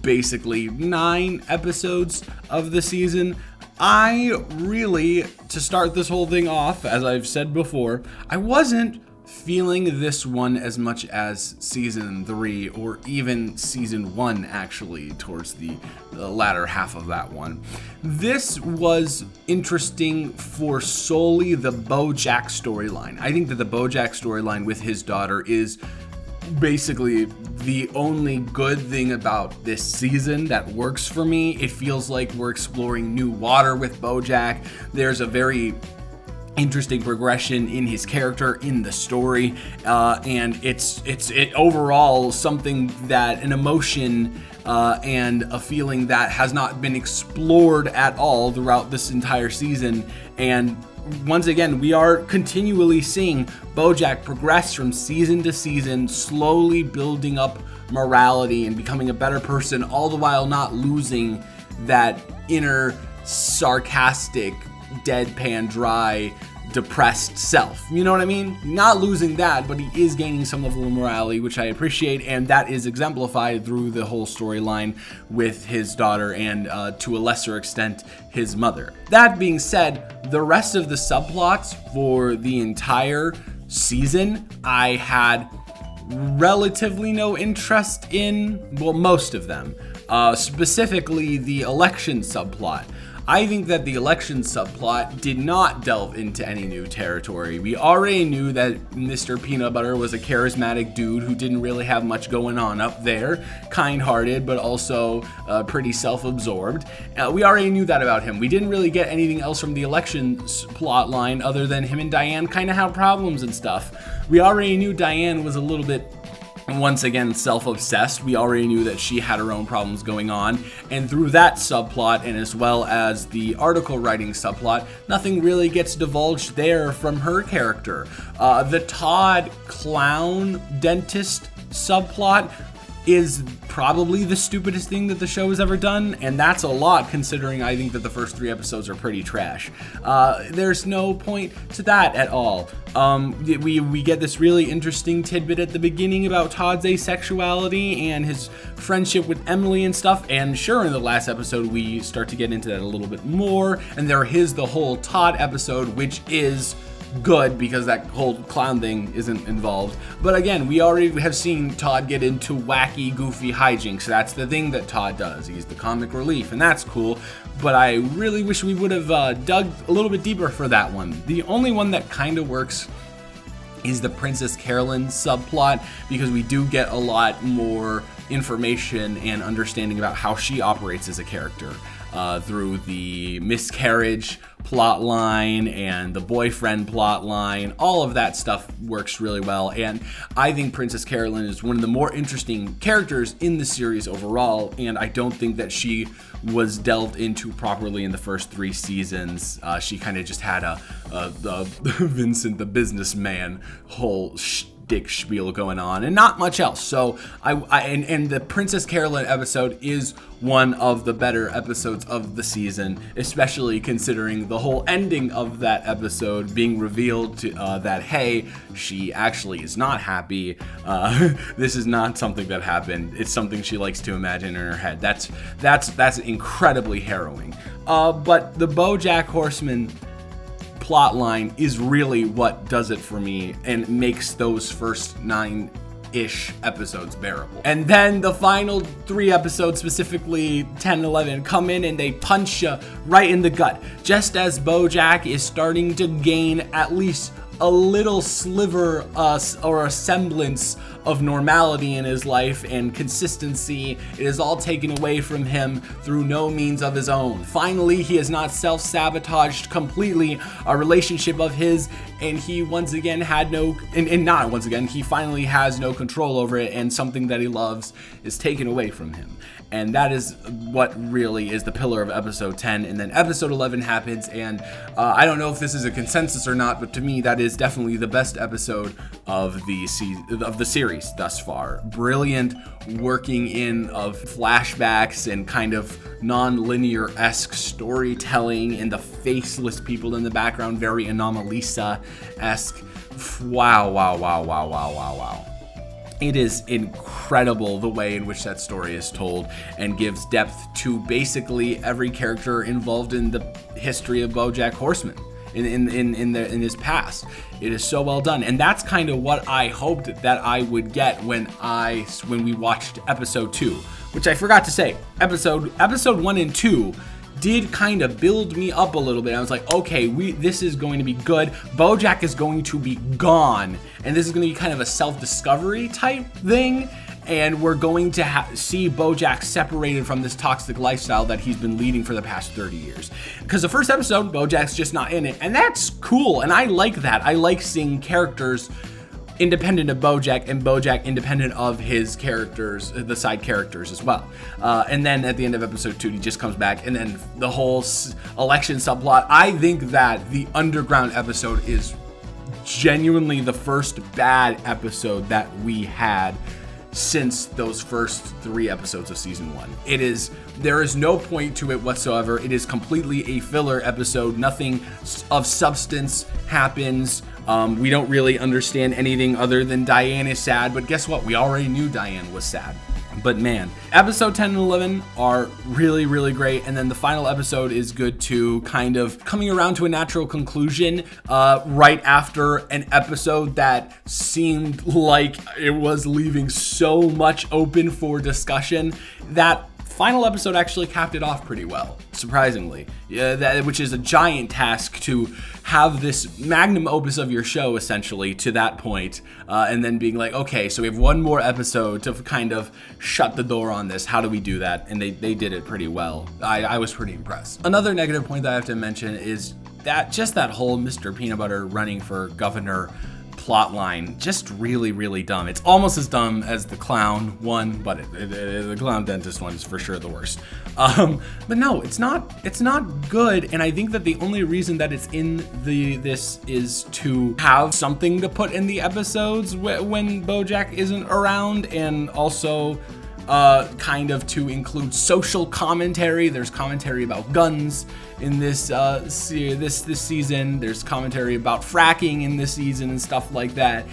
basically 9 episodes of the season. To start this whole thing off, as I've said before, I wasn't feeling this one as much as season 3 or even season 1, actually, towards the latter half of that one. This was interesting for solely the Bojack storyline. I think that the Bojack storyline with his daughter is basically the only good thing about this season that works for me. It feels like we're exploring new water with Bojack. There's a very interesting progression in his character, in the story, and it's overall something that an emotion and a feeling that has not been explored at all throughout this entire season. And once again, we are continually seeing Bojack progress from season to season, slowly building up morality and becoming a better person, all the while not losing that inner sarcastic, deadpan, dry, depressed self. You know what I mean? Not losing that, but he is gaining some level of morality, which I appreciate, and that is exemplified through the whole storyline with his daughter and, to a lesser extent, his mother. That being said, the rest of the subplots for the entire season, I had relatively no interest in, well, most of them, specifically the election subplot. I think that the election subplot did not delve into any new territory. We already knew that Mr. Peanut Butter was a charismatic dude who didn't really have much going on up there, kind-hearted, but also pretty self-absorbed. We already knew that about him. We didn't really get anything else from the election plot line other than him and Diane kind of have problems and stuff. We already knew Diane was a little bit, once again, self-obsessed. We already knew that she had her own problems going on, and through that subplot, and as well as the article writing subplot, nothing really gets divulged there from her character. The Todd clown dentist subplot is probably the stupidest thing that the show has ever done, and that's a lot considering I think that the first 3 episodes are pretty trash. There's no point to that at all. We get this really interesting tidbit at the beginning about Todd's asexuality and his friendship with Emily and stuff, and sure, in the last episode we start to get into that a little bit more, and there is the whole Todd episode, which is good because that whole clown thing isn't involved. But again, we already have seen Todd get into wacky, goofy hijinks. That's the thing that Todd does. He's the comic relief, and that's cool. But I really wish we would have dug a little bit deeper for that one. The only one that kind of works is the Princess Carolyn subplot, because we do get a lot more information and understanding about how she operates as a character through the miscarriage plot line and the boyfriend plot line. All of that stuff works really well, and I think Princess Carolyn is one of the more interesting characters in the series overall, and I don't think that she was delved into properly in the first 3 seasons. She kind of just had a Vincent the businessman whole dick spiel going on and not much else. So and the Princess Carolyn episode is one of the better episodes of the season, especially considering the whole ending of that episode being revealed to, that hey, she actually is not happy. This is not something that happened. It's something she likes to imagine in her head. That's incredibly harrowing. But the Bojack Horseman plot line is really what does it for me and makes those first 9-ish episodes bearable. And then the final 3 episodes, specifically 10 and 11, come in and they punch you right in the gut. Just as Bojack is starting to gain at least a little sliver or a semblance of normality in his life and consistency, it is all taken away from him through no means of his own. Finally, he has not self-sabotaged completely a relationship of his, and he once again had no, and not once again, he finally has no control over it, and something that he loves is taken away from him. And that is what really is the pillar of episode 10. And then episode 11 happens, and I don't know if this is a consensus or not, but to me that is definitely the best episode of the series thus far. Brilliant working in of flashbacks and kind of non-linear-esque storytelling, and the faceless people in the background, very Anomalisa-esque. Wow. It is incredible the way in which that story is told and gives depth to basically every character involved in the history of Bojack Horseman. in his past. It is so well done, and that's kind of what I hoped that I would get when we watched episode 2, which I forgot to say. Episode 1 and 2 did kind of build me up a little bit. I was like, okay, this is going to be good. Bojack is going to be gone, and this is going to be kind of a self-discovery type thing. And we're going to see Bojack separated from this toxic lifestyle that he's been leading for the past 30 years. Because the first episode, Bojack's just not in it. And that's cool. And I like that. I like seeing characters independent of Bojack and Bojack independent of his characters, the side characters as well. And then at the end of episode 2, he just comes back. And then the whole election subplot. I think that the underground episode is genuinely the first bad episode that we had since those first 3 episodes of season 1. There is no point to it whatsoever. It is completely a filler episode. Nothing of substance happens. We don't really understand anything other than Diane is sad, but guess what? We already knew Diane was sad. But man, episode 10 and 11 are really, really great. And then the final episode is good too, kind of coming around to a natural conclusion right after an episode that seemed like it was leaving so much open for discussion. That final episode actually capped it off pretty well, surprisingly. Which is a giant task to have this magnum opus of your show essentially to that point, and then being like, okay, so we have one more episode to kind of shut the door on this. How do we do that? And they did it pretty well. I was pretty impressed. Another negative point that I have to mention is that just that whole Mr. Peanut Butter running for governor plot line, just really, really dumb. It's almost as dumb as the clown one, but the clown dentist one is for sure the worst. But no, it's not good. And I think that the only reason that it's in this is to have something to put in the episodes when Bojack isn't around, and also kind of to include social commentary. There's commentary about guns in this season. There's commentary about fracking in this season and stuff like that.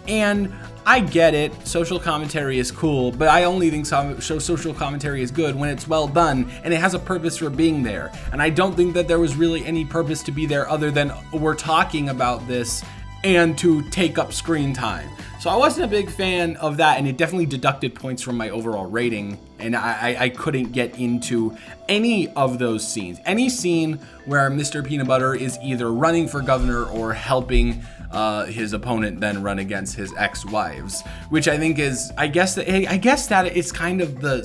And I get it, social commentary is cool, but I only think social commentary is good when it's well done and it has a purpose for being there. And I don't think that there was really any purpose to be there other than we're talking about this and to take up screen time. So I wasn't a big fan of that, and it definitely deducted points from my overall rating, and I couldn't get into any of those scenes. Any scene where Mr. Peanut Butter is either running for governor or helping his opponent then run against his ex-wives, which I think is, I guess that it's kind of the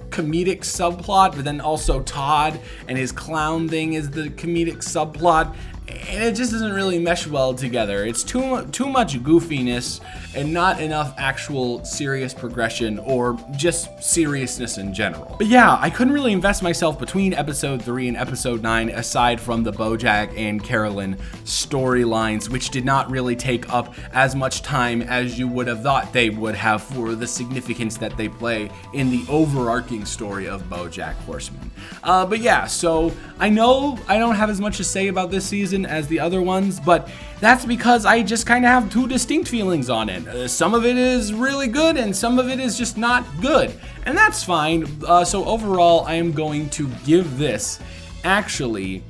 comedic subplot, but then also Todd and his clown thing is the comedic subplot. And it just doesn't really mesh well together. It's too much goofiness and not enough actual serious progression or just seriousness in general. But yeah, I couldn't really invest myself between episode 3 and episode 9 aside from the Bojack and Carolyn storylines, which did not really take up as much time as you would have thought they would have for the significance that they play in the overarching story of Bojack Horseman. But yeah, so I know I don't have as much to say about this season as the other ones, but that's because I just kind of have two distinct feelings on it. Some of it is really good and some of it is just not good, and that's fine. So overall, I am going to give this actually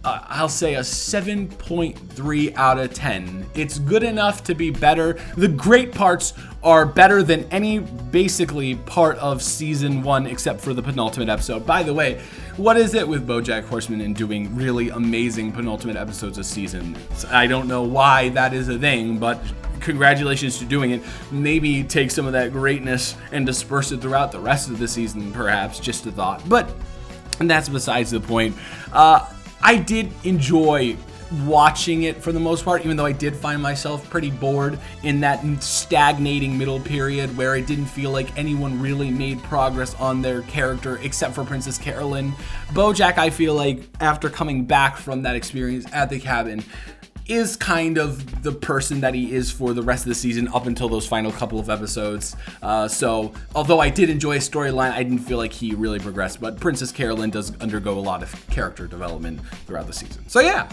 I'll say a 7.3 out of 10. It's good enough to be better. The great parts are better than any basically part of season 1 except for the penultimate episode. By the way, what is it with Bojack Horseman and doing really amazing penultimate episodes a season? I don't know why that is a thing, but congratulations to doing it. Maybe take some of that greatness and disperse it throughout the rest of the season, perhaps. Just a thought. But that's besides the point. I did enjoy watching it for the most part, even though I did find myself pretty bored in that stagnating middle period where it didn't feel like anyone really made progress on their character except for Princess Carolyn. Bojack, I feel like, after coming back from that experience at the cabin, is kind of the person that he is for the rest of the season up until those final couple of episodes. So although I did enjoy his storyline, I didn't feel like he really progressed, but Princess Carolyn does undergo a lot of character development throughout the season. So yeah,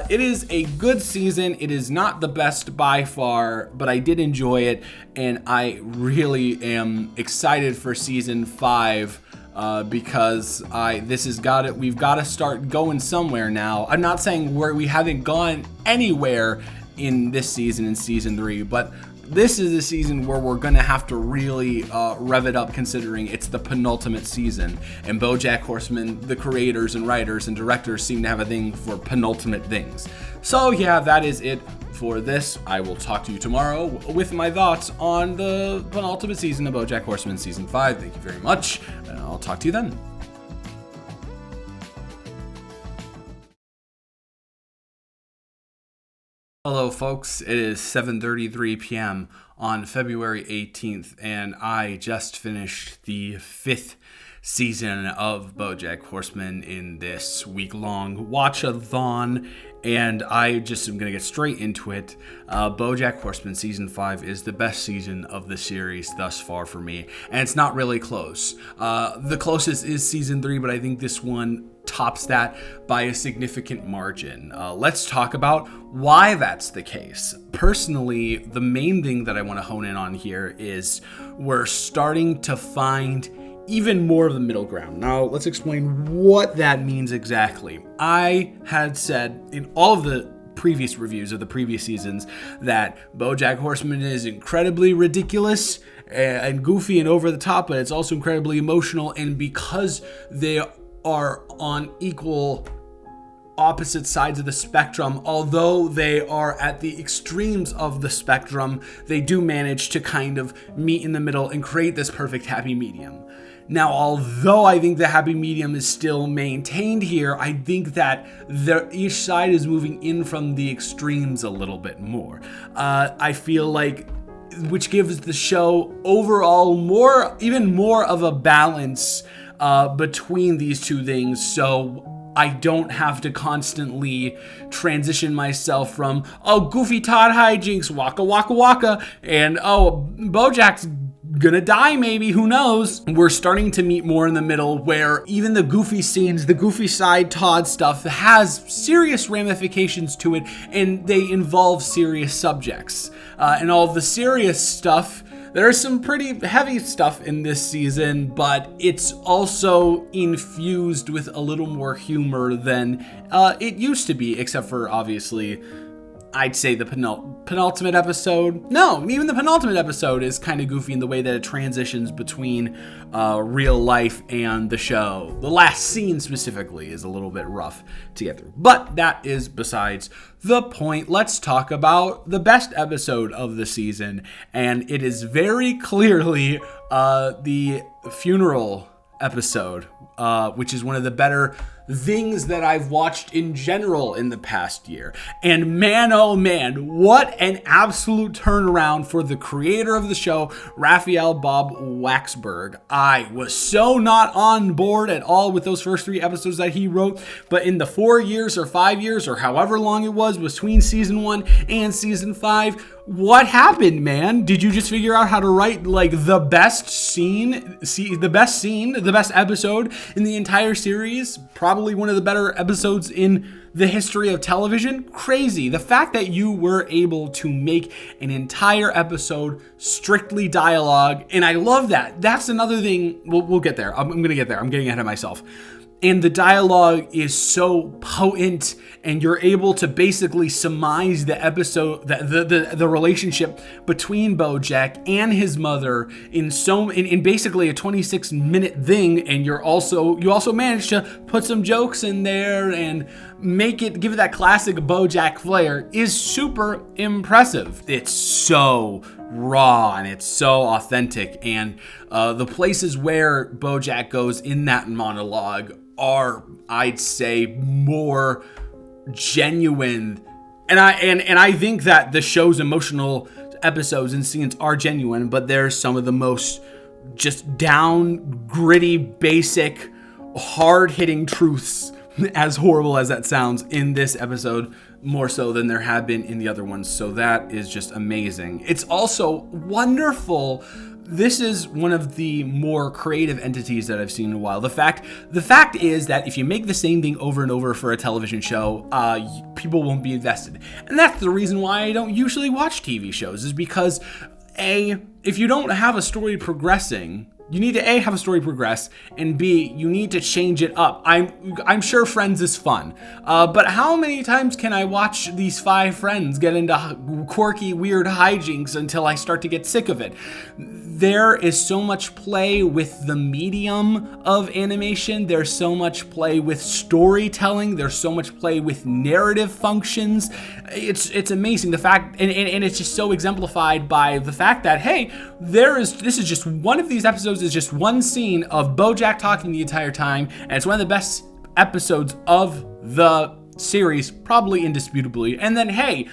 it is a good season. It is not the best by far, but I did enjoy it, and I really am excited for season 5 because we've got to start going somewhere now. I'm not saying we haven't gone anywhere in this season, in season 3, but this is a season where we're gonna have to really rev it up, considering it's the penultimate season. And Bojack Horseman, the creators and writers and directors, seem to have a thing for penultimate things. So yeah, that is it for this. I will talk to you tomorrow with my thoughts on the penultimate season of Bojack Horseman season 5. Thank you very much, and I'll talk to you then. Hello folks, it is 7:33 p.m. on February 18th, and I just finished the 5th season of Bojack Horseman in this week-long watch-a-thon, and I just am going to get straight into it. Bojack Horseman season 5 is the best season of the series thus far for me, and it's not really close. The closest is season 3, but I think this one tops that by a significant margin. Let's talk about why that's the case. Personally, the main thing that I want to hone in on here is we're starting to find even more of the middle ground. Now, let's explain what that means exactly. I had said in all of the previous reviews of the previous seasons that Bojack Horseman is incredibly ridiculous and goofy and over the top, but it's also incredibly emotional, and because they are on equal opposite sides of the spectrum, although they are at the extremes of the spectrum, they do manage to kind of meet in the middle and create this perfect happy medium. Now, although I think the happy medium is still maintained here, I think that each side is moving in from the extremes a little bit more. I feel like, which gives the show overall even more of a balance between these two things, so I don't have to constantly transition myself from, oh, goofy Todd hijinks, waka waka waka, and oh, Bojack's gonna die maybe, who knows. We're starting to meet more in the middle, where even the goofy scenes, the goofy side Todd stuff, has serious ramifications to it, and they involve serious subjects. And all of the serious stuff, there's some pretty heavy stuff in this season, but it's also infused with a little more humor than it used to be, except for, obviously, I'd say the penultimate episode. No, even the penultimate episode is kind of goofy in the way that it transitions between real life and the show. The last scene specifically is a little bit rough to get through, but that is besides the point. Let's talk about the best episode of the season, and it is very clearly the funeral episode, which is one of the better things that I've watched in general in the past year. And man, oh man, what an absolute turnaround for the creator of the show, Raphael Bob Waksberg. I was so not on board at all with those first 3 episodes that he wrote, but in the 4 years or 5 years or however long it was between season 1 and season 5, what happened, man? Did you just figure out how to write like the best episode in the entire series? Probably one of the better episodes in the history of television? Crazy. The fact that you were able to make an entire episode strictly dialogue, and I love that. That's another thing. We'll get there. I'm going to get there. I'm getting ahead of myself. And the dialogue is so potent, and you're able to basically surmise the episode, the relationship between Bojack and his mother in basically a 26-minute thing. And you also managed to put some jokes in there and give it that classic Bojack flair. Is super impressive. It's so raw and it's so authentic, and the places where Bojack goes in that monologue are, I'd say, more genuine, and I think that the show's emotional episodes and scenes are genuine, but there's some of the most just down, gritty, basic, hard-hitting truths, as horrible as that sounds, in this episode, more so than there have been in the other ones. So that is just amazing. It's also wonderful. This is one of the more creative entities that I've seen in a while. The fact is that if you make the same thing over and over for a television show, people won't be invested. And that's the reason why I don't usually watch TV shows, is because if you don't have a story progressing, You need to A, have a story progress, and B, you need to change it up. I'm sure Friends is fun, but how many times can I watch these 5 friends get into quirky, weird hijinks until I start to get sick of it? There is so much play with the medium of animation. There's so much play with storytelling. There's so much play with narrative functions. It's amazing. The fact, and it's just so exemplified by the fact that, hey, this is just one of these episodes is just one scene of Bojack talking the entire time, and it's one of the best episodes of the series, probably indisputably. And then, hey,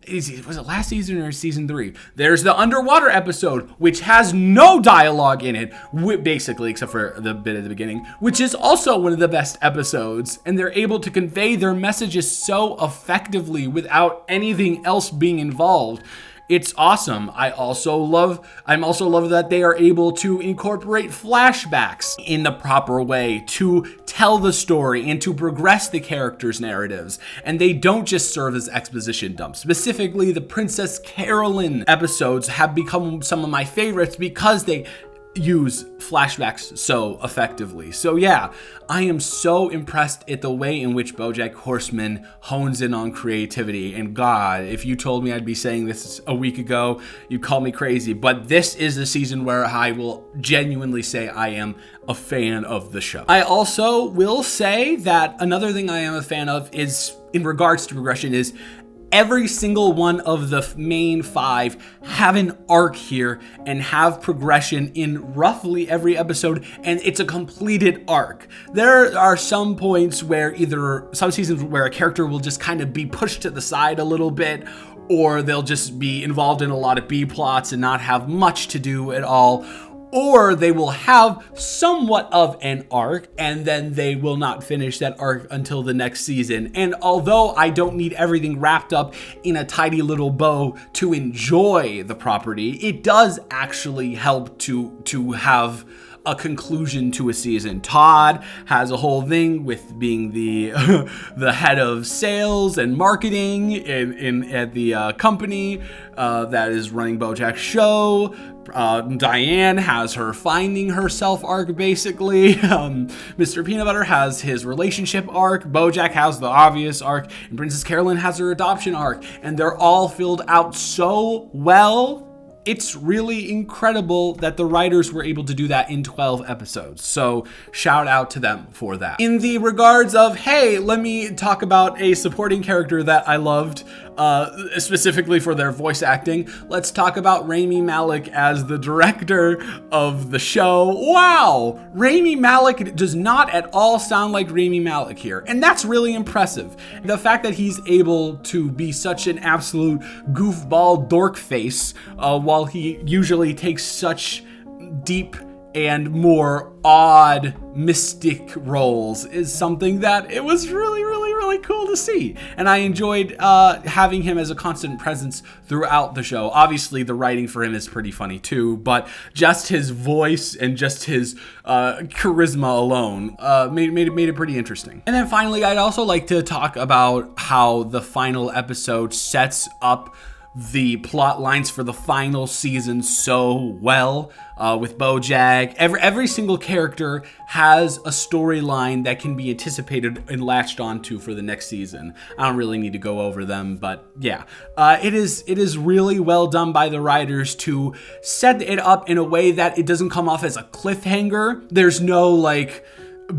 was it last season or season 3? There's the underwater episode, which has no dialogue in it, basically, except for the bit at the beginning, which is also one of the best episodes. And they're able to convey their messages so effectively without anything else being involved. It's awesome. I'm also love that they are able to incorporate flashbacks in the proper way to tell the story and to progress the characters' narratives. And they don't just serve as exposition dumps. Specifically, the Princess Carolyn episodes have become some of my favorites because they use flashbacks so effectively. So yeah, I am so impressed at the way in which Bojack Horseman hones in on creativity. And God, if you told me I'd be saying this a week ago, you'd call me crazy. But this is the season where I will genuinely say I am a fan of the show. I also will say that another thing I am a fan of is, in regards to progression, is every single one of the main 5 have an arc here and have progression in roughly every episode, and it's a completed arc. There are some points where some seasons where a character will just kind of be pushed to the side a little bit, or they'll just be involved in a lot of B plots and not have much to do at all. Or they will have somewhat of an arc, and then they will not finish that arc until the next season. And although I don't need everything wrapped up in a tidy little bow to enjoy the property, it does actually help to have a conclusion to a season. Todd has a whole thing with being the the head of sales and marketing at the company that is running Bojack's show. Diane has her finding herself arc, basically. Mr. Peanut Butter has his relationship arc. Bojack has the obvious arc, and Princess Carolyn has her adoption arc, and they're all filled out so well. It's really incredible that the writers were able to do that in 12 episodes. So shout out to them for that. In the regards of, hey, let me talk about a supporting character that I loved, specifically for their voice acting. Let's talk about Rami Malek as the director of the show. Wow, Rami Malek does not at all sound like Rami Malek here. And that's really impressive. The fact that he's able to be such an absolute goofball dork face, while he usually takes such deep and more odd mystic roles, is something that it was really, really, really cool to see. And I enjoyed having him as a constant presence throughout the show. Obviously, the writing for him is pretty funny too, but just his voice and just his charisma alone made it pretty interesting. And then finally, I'd also like to talk about how the final episode sets up the plot lines for the final season so well, with Bojack. Every single character has a storyline that can be anticipated and latched onto for the next season. I don't really need to go over them, but yeah, it is really well done by the writers to set it up in a way that it doesn't come off as a cliffhanger. There's no like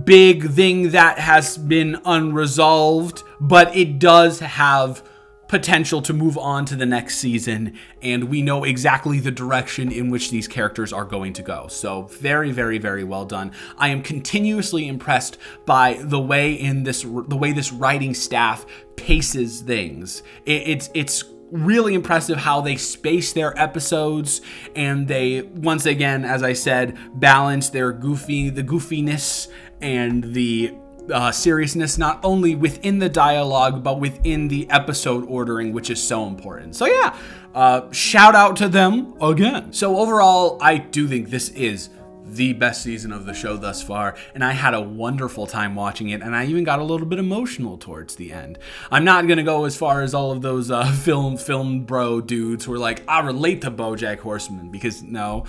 big thing that has been unresolved, but it does have potential to move on to the next season, and we know exactly the direction in which these characters are going to go. So very, very, very well done. I am continuously impressed by the way this writing staff paces things. It's really impressive how they space their episodes, and they, once again, as I said, balance the goofiness and the seriousness, not only within the dialogue, but within the episode ordering, which is so important. So yeah, shout out to them again. So overall, I do think this is the best season of the show thus far, and I had a wonderful time watching it, and I even got a little bit emotional towards the end. I'm not going to go as far as all of those film bro dudes who are like, I relate to Bojack Horseman, because no,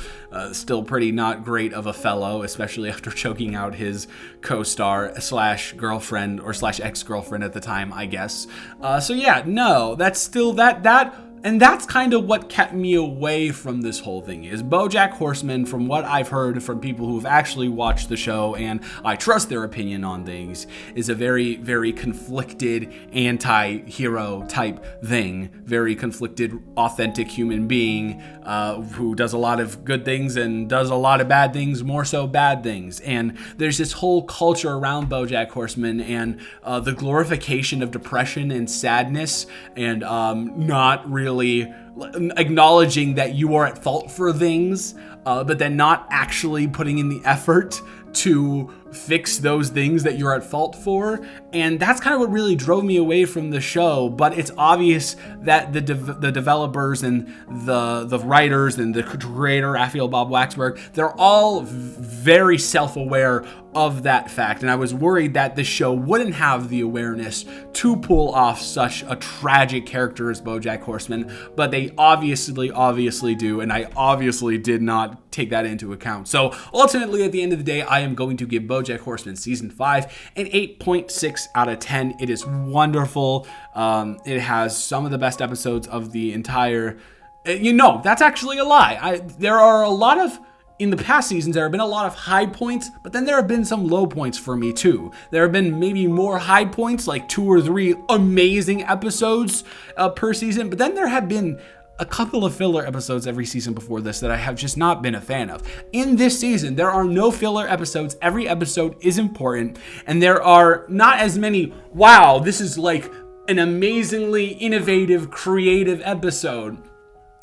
still pretty not great of a fellow, especially after choking out his co-star slash girlfriend or slash ex-girlfriend at the time, I guess. So yeah, no, that's still and that's kind of what kept me away from this whole thing, is Bojack Horseman, from what I've heard from people who've actually watched the show, and I trust their opinion on things, is a very, very conflicted anti-hero type thing. Very conflicted, authentic human being who does a lot of good things and does a lot of bad things, more so bad things. And there's this whole culture around Bojack Horseman and the glorification of depression and sadness, and not really acknowledging that you are at fault for things, but then not actually putting in the effort to fix those things that you're at fault for. And that's kind of what really drove me away from the show. But it's obvious that the developers and the writers and the creator, Raphael Bob Waxberg, they're all very self-aware of that fact. And I was worried that the show wouldn't have the awareness to pull off such a tragic character as Bojack Horseman, but they obviously do, and I obviously did not take that into account. So ultimately, at the end of the day, I am going to give Bojack Horseman Season 5 an 8.6 out of 10. It is wonderful. It has some of the best episodes of the entire... that's actually a lie. There are a lot of... In the past seasons, there have been a lot of high points, but then there have been some low points for me too. There have been maybe more high points, like 2 or 3 amazing episodes per season, but then there have been a couple of filler episodes every season before this that I have just not been a fan of. In this season, there are no filler episodes. Every episode is important, and there are not as many, wow, this is like an amazingly innovative, creative episode.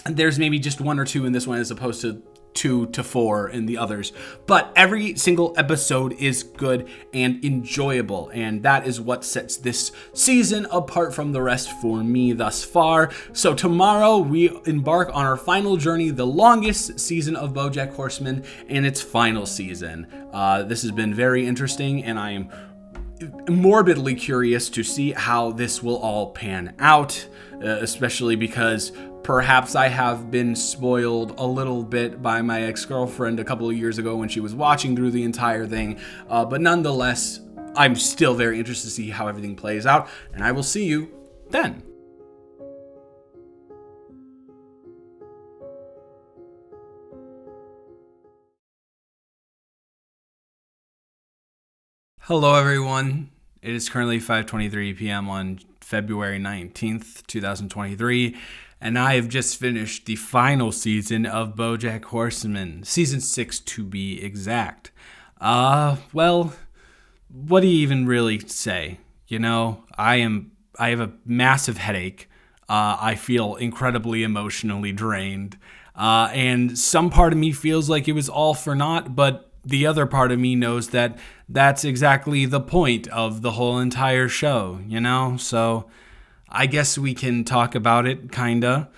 And there's maybe just 1 or 2 in this one as opposed to 2 to 4 in the others, but every single episode is good and enjoyable, and that is what sets this season apart from the rest for me thus far. So tomorrow we embark on our final journey, the longest season of Bojack Horseman and its final season. This has been very interesting, and I am morbidly curious to see how this will all pan out, especially because perhaps I have been spoiled a little bit by my ex-girlfriend a couple of years ago when she was watching through the entire thing. But nonetheless, I'm still very interested to see how everything plays out, and I will see you then. Hello, everyone. It is currently 5:23 p.m. on February 19th, 2023. And I have just finished the final season of Bojack Horseman, season 6 to be exact. Well, what do you even really say? I have a massive headache. I feel incredibly emotionally drained. And some part of me feels like it was all for naught, but the other part of me knows that that's exactly the point of the whole entire show, So I guess we can talk about it, kinda.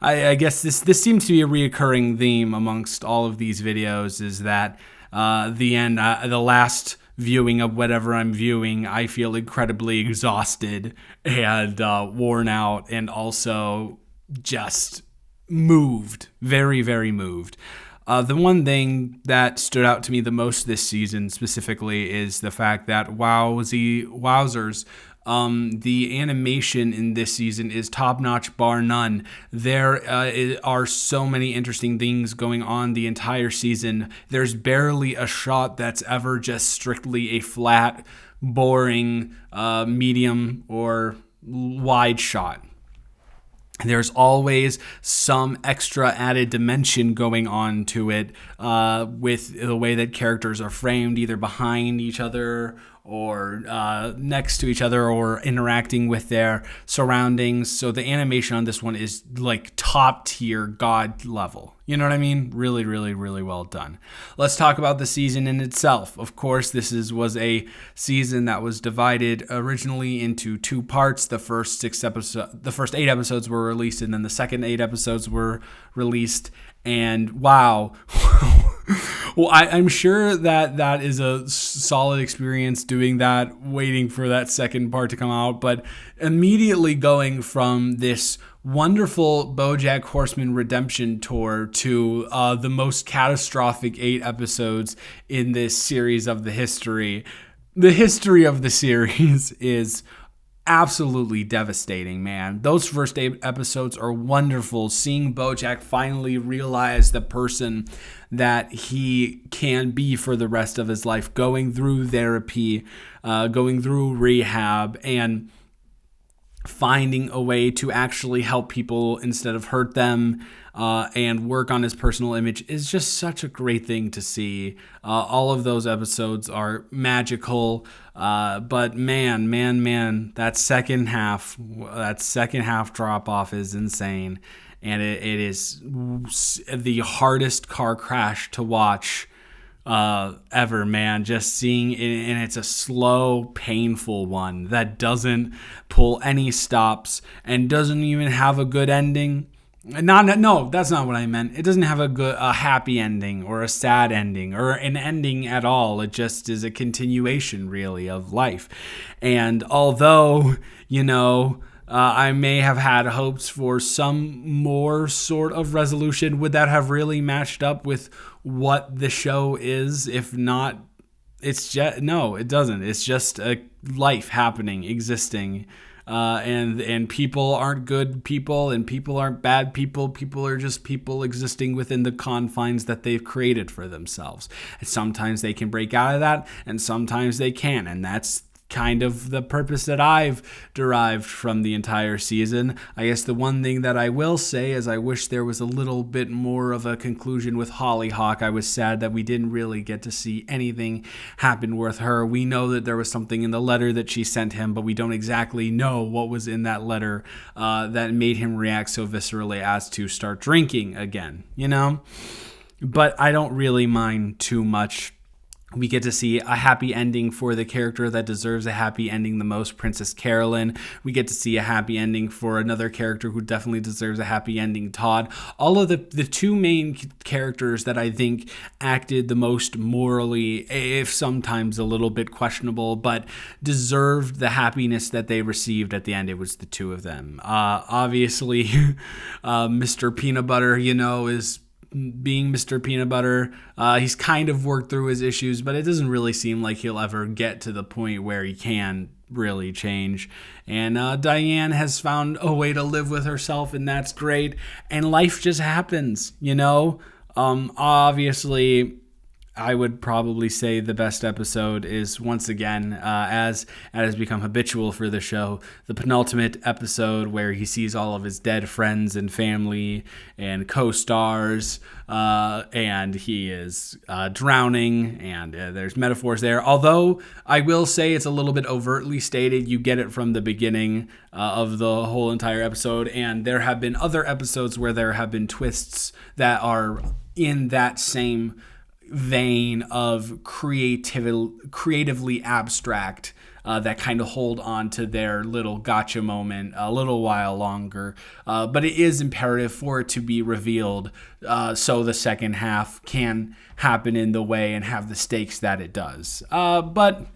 I guess this seems to be a reoccurring theme amongst all of these videos, is that the last viewing of whatever I'm viewing, I feel incredibly exhausted and worn out, and also just moved, very, very moved. The one thing that stood out to me the most this season specifically is the fact that wowzers, the animation in this season is top-notch, bar none. There are so many interesting things going on the entire season. There's barely a shot that's ever just strictly a flat, boring, medium or wide shot. There's always some extra added dimension going on to it with the way that characters are framed, either behind each other or next to each other or interacting with their surroundings. So the animation on this one is like top tier, god level. You know what I mean? Really, really, really well done. Let's talk about the season in itself. Of course, this was a season that was divided originally into 2 parts. The first 8 episodes were released, and then the second 8 episodes were released. And wow, Well, I'm sure that is a solid experience doing that, waiting for that second part to come out, but immediately going from this wonderful Bojack Horseman redemption tour to the most catastrophic 8 episodes in this series of the history. The history of the series is absolutely devastating, man. Those first 8 episodes are wonderful. Seeing Bojack finally realize the person that he can be for the rest of his life, going through therapy, going through rehab, and finding a way to actually help people instead of hurt them, and work on his personal image is just such a great thing to see. All of those episodes are magical, but man, that second half drop off is insane, and it is the hardest car crash to watch ever, man. Just seeing it, and it's a slow, painful one that doesn't pull any stops and doesn't even have a good ending. No, that's not what I meant. It doesn't have a happy ending or a sad ending or an ending at all. It just is a continuation, really, of life. And although, I may have had hopes for some more sort of resolution, would that have really matched up with what the show is? If not, no, it doesn't. It's just a life happening, existing. And people aren't good people, and people aren't bad people. People are just people existing within the confines that they've created for themselves. And sometimes they can break out of that, and sometimes they can't. And that's kind of the purpose that I've derived from the entire season. I guess the one thing that I will say is I wish there was a little bit more of a conclusion with Hollyhock. I was sad that we didn't really get to see anything happen with her. We know that there was something in the letter that she sent him, but we don't exactly know what was in that letter that made him react so viscerally as to start drinking again, But I don't really mind too much. We get to see a happy ending for the character that deserves a happy ending the most, Princess Carolyn. We get to see a happy ending for another character who definitely deserves a happy ending, Todd. All of the two main characters that I think acted the most morally, if sometimes a little bit questionable, but deserved the happiness that they received at the end. It was the two of them. Obviously, Mr. Peanut Butter, is being Mr. Peanut Butter. He's kind of worked through his issues, but it doesn't really seem like he'll ever get to the point where he can really change. And Diane has found a way to live with herself, and that's great. And life just happens, Obviously, I would probably say the best episode is, once again, as it has become habitual for the show, the penultimate episode where he sees all of his dead friends and family and co-stars, and he is drowning, and there's metaphors there. Although I will say it's a little bit overtly stated. You get it from the beginning of the whole entire episode, and there have been other episodes where there have been twists that are in that same vein of creatively abstract, that kind of hold on to their little gotcha moment a little while longer. But it is imperative for it to be revealed so the second half can happen in the way and have the stakes that it does. But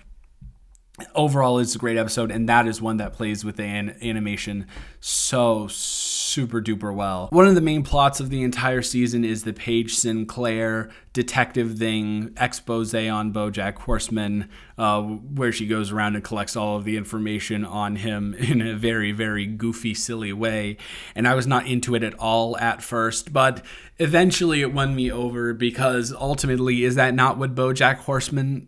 overall, it's a great episode, and that is one that plays with the animation so super duper well. One of the main plots of the entire season is the Paige Sinclair detective thing, expose on Bojack Horseman, where she goes around and collects all of the information on him in a very, very goofy, silly way. And I was not into it at all at first, but eventually it won me over, because ultimately, is that not what Bojack Horseman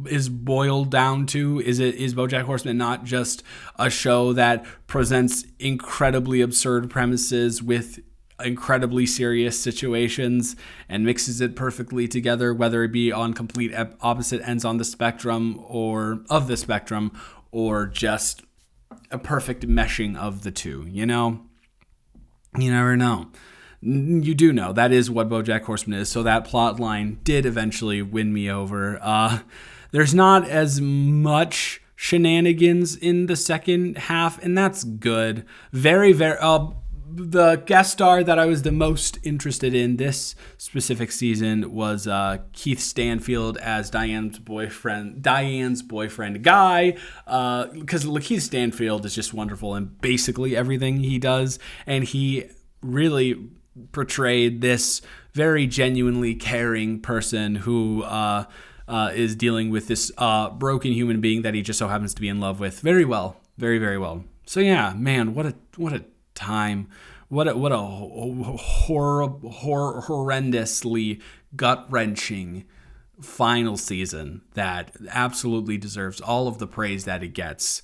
is boiled down to? Is Bojack Horseman not just a show that presents incredibly absurd premises with incredibly serious situations and mixes it perfectly together, whether it be on complete opposite ends on the spectrum or just a perfect meshing of the two? You never know. You do know that is what Bojack Horseman is. So that plot line did eventually win me over. There's not as much shenanigans in the second half, and that's good. Very, very, the guest star that I was the most interested in this specific season was Keith Stanfield as Diane's boyfriend, Guy, because Keith Stanfield is just wonderful in basically everything he does, and he really portrayed this very genuinely caring person who is dealing with this broken human being that he just so happens to be in love with very well, very, very well. So yeah, man, what a time, what a horrendously gut-wrenching final season that absolutely deserves all of the praise that it gets.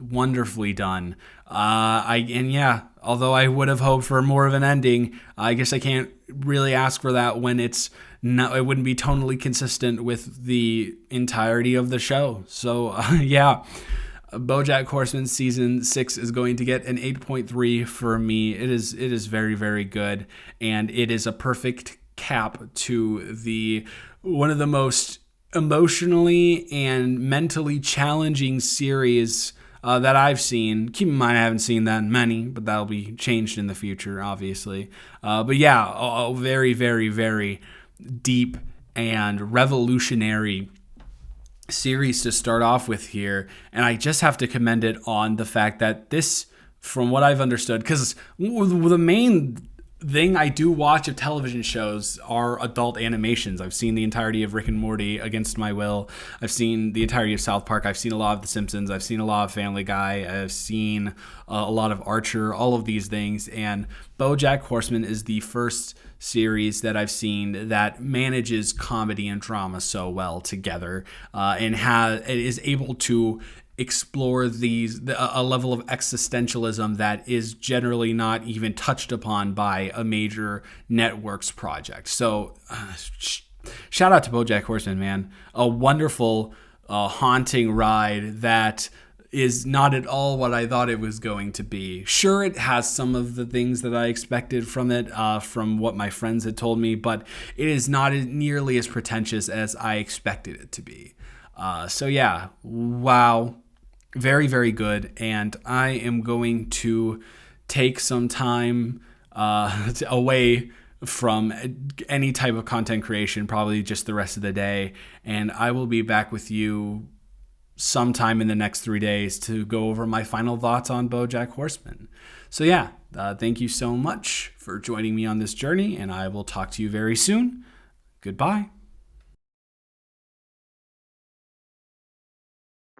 Wonderfully done. Although I would have hoped for more of an ending, I guess I can't really ask for that when it wouldn't be tonally consistent with the entirety of the show. So yeah. Bojack Horseman season 6 is going to get an 8.3 for me. It is very, very good, and it is a perfect cap to one of the most emotionally and mentally challenging series that I've seen. Keep in mind, I haven't seen that many, but that'll be changed in the future, obviously. But yeah, a very, very, very deep and revolutionary series to start off with here, and I just have to commend it on the fact that this, from what I've understood, because the main thing I do watch of television shows are adult animations. I've seen the entirety of Rick and Morty against my will. I've seen the entirety of South Park. I've seen a lot of The Simpsons. I've seen a lot of Family Guy. I've seen a lot of Archer, all of these things, and Bojack Horseman is the first series that I've seen that manages comedy and drama so well together, and is able to explore a level of existentialism that is generally not even touched upon by a major network's project. So shout out to Bojack Horseman, man. A wonderful, haunting ride that is not at all what I thought it was going to be. Sure, it has some of the things that I expected from it, from what my friends had told me, but it is not nearly as pretentious as I expected it to be. So yeah, wow. Very, very good. And I am going to take some time away from any type of content creation, probably just the rest of the day. And I will be back with you sometime in the next 3 days to go over my final thoughts on Bojack Horseman. So yeah, thank you so much for joining me on this journey, and I will talk to you very soon. Goodbye.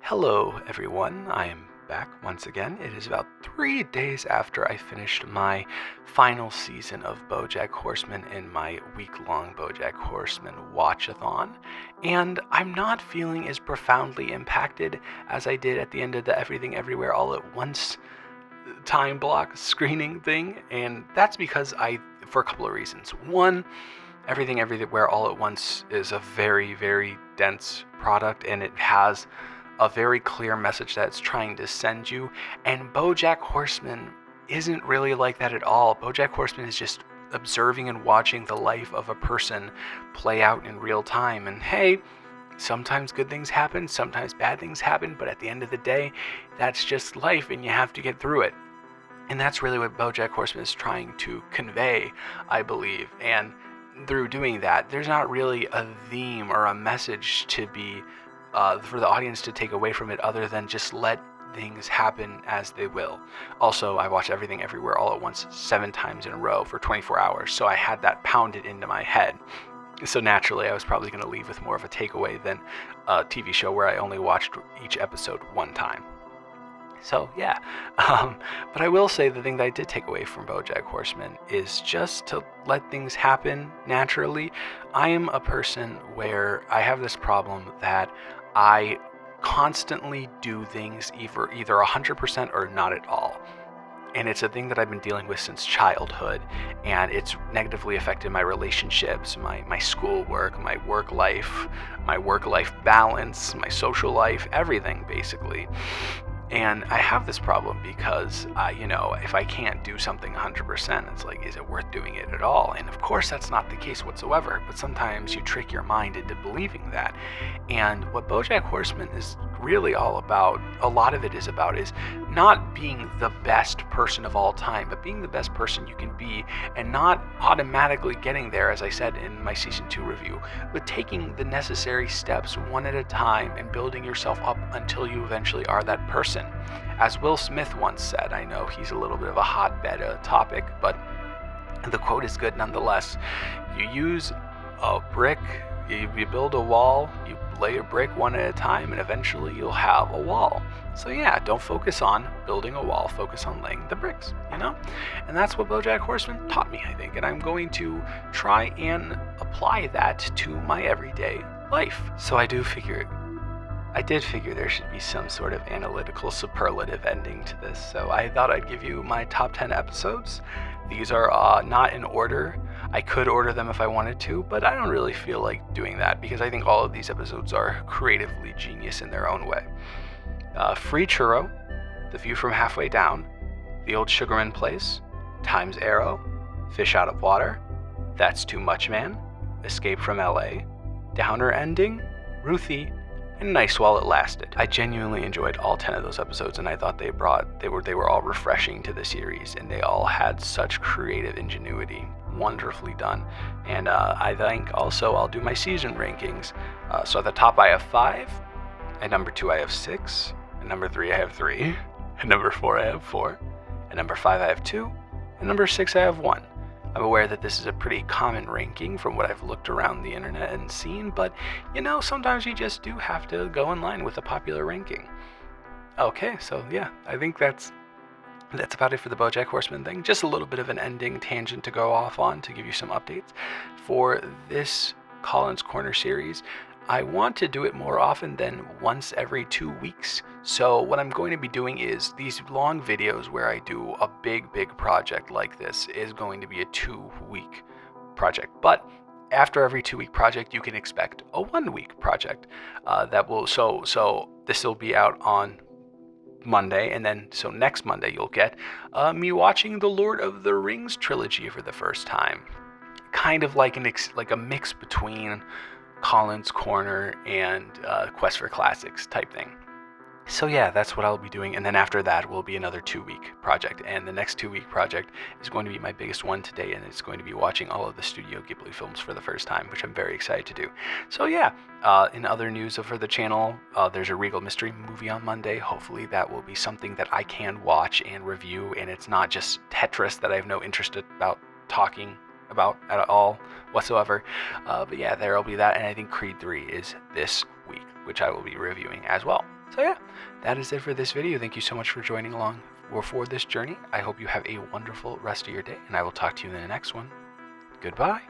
Hello, everyone. I am back once again. It is about 3 days after I finished my final season of Bojack Horseman in my week-long Bojack Horseman watch-a-thon, and I'm not feeling as profoundly impacted as I did at the end of the Everything Everywhere All at Once time block screening thing, and that's because for a couple of reasons. One, Everything Everywhere All at Once is a very, very dense product, and it has a very clear message that it's trying to send you, and Bojack Horseman isn't really like that at all. Bojack Horseman is just observing and watching the life of a person play out in real time, and hey, sometimes good things happen, sometimes bad things happen, but at the end of the day, that's just life, and you have to get through it. And that's really what Bojack Horseman is trying to convey, I believe, and through doing that, there's not really a theme or a message to be for the audience to take away from it other than just let things happen as they will. Also, I watched Everything Everywhere All at Once 7 times in a row for 24 hours, so I had that pounded into my head. So naturally, I was probably going to leave with more of a takeaway than a TV show where I only watched each episode 1 time. So yeah, but I will say the thing that I did take away from Bojack Horseman is just to let things happen naturally. I am a person where I have this problem that I constantly do things either 100% or not at all. And it's a thing that I've been dealing with since childhood, and it's negatively affected my relationships, my schoolwork, my work life balance, my social life, everything basically. And I have this problem because, if I can't do something 100%, it's like, is it worth doing it at all? And of course, that's not the case whatsoever, but sometimes you trick your mind into believing that. And what Bojack Horseman is really all about, a lot of it is about, is not being the best person of all time, but being the best person you can be, and not automatically getting there, as I said in my season 2 review, but taking the necessary steps one at a time and building yourself up until you eventually are that person. As Will Smith once said, I know he's a little bit of a hotbed topic, but the quote is good nonetheless. You use a brick, you build a wall, you lay a brick one at a time, and eventually you'll have a wall. So yeah, don't focus on building a wall, focus on laying the bricks, And that's what Bojack Horseman taught me, I think, and I'm going to try and apply that to my everyday life. So I did figure there should be some sort of analytical superlative ending to this, so I thought I'd give you my top 10 episodes. These are not in order. I could order them if I wanted to, but I don't really feel like doing that because I think all of these episodes are creatively genius in their own way. Free Churro, The View from Halfway Down, The Old Sugarman Place, Time's Arrow, Fish Out of Water, That's Too Much Man, Escape from LA, Downer Ending, Ruthie, and Nice While It Lasted. I genuinely enjoyed all 10 of those episodes, and I thought they were all refreshing to the series, and they all had such creative ingenuity. Wonderfully done. And I think also I'll do my season rankings. So at the top I have 5, at number 2 I have 6, at number 3 I have 3, at number 4 I have 4, at number 5 I have 2, and number 6 I have 1. I'm aware that this is a pretty common ranking from what I've looked around the internet and seen, but sometimes you just do have to go in line with a popular ranking. Okay, so yeah, I think that's about it for the Bojack Horseman thing. Just a little bit of an ending tangent to go off on to give you some updates. For this Colin's Corner series, I want to do it more often than once every 2 weeks. So what I'm going to be doing is these long videos where I do a big project like this is going to be a 2-week project. But after every 2-week project, you can expect a 1-week project. So this will be out on Monday, and then so next Monday you'll get me watching the Lord of the Rings trilogy for the first time. Kind of like a mix between Colin's Corner and Quest for Classics type thing. So yeah, that's what I'll be doing, and then after that will be another 2-week project, and the next 2-week project is going to be my biggest one to date, and it's going to be watching all of the Studio Ghibli films for the first time, which I'm very excited to do. So yeah, in other news for the channel, there's a Regal Mystery movie on Monday. Hopefully that will be something that I can watch and review, and it's not just Tetris that I have no interest about talking about at all whatsoever. But yeah, there will be that, and I think Creed 3 is this week, which I will be reviewing as well. So yeah, that is it for this video. Thank you so much for joining along for this journey. I hope you have a wonderful rest of your day, and I will talk to you in the next one. Goodbye.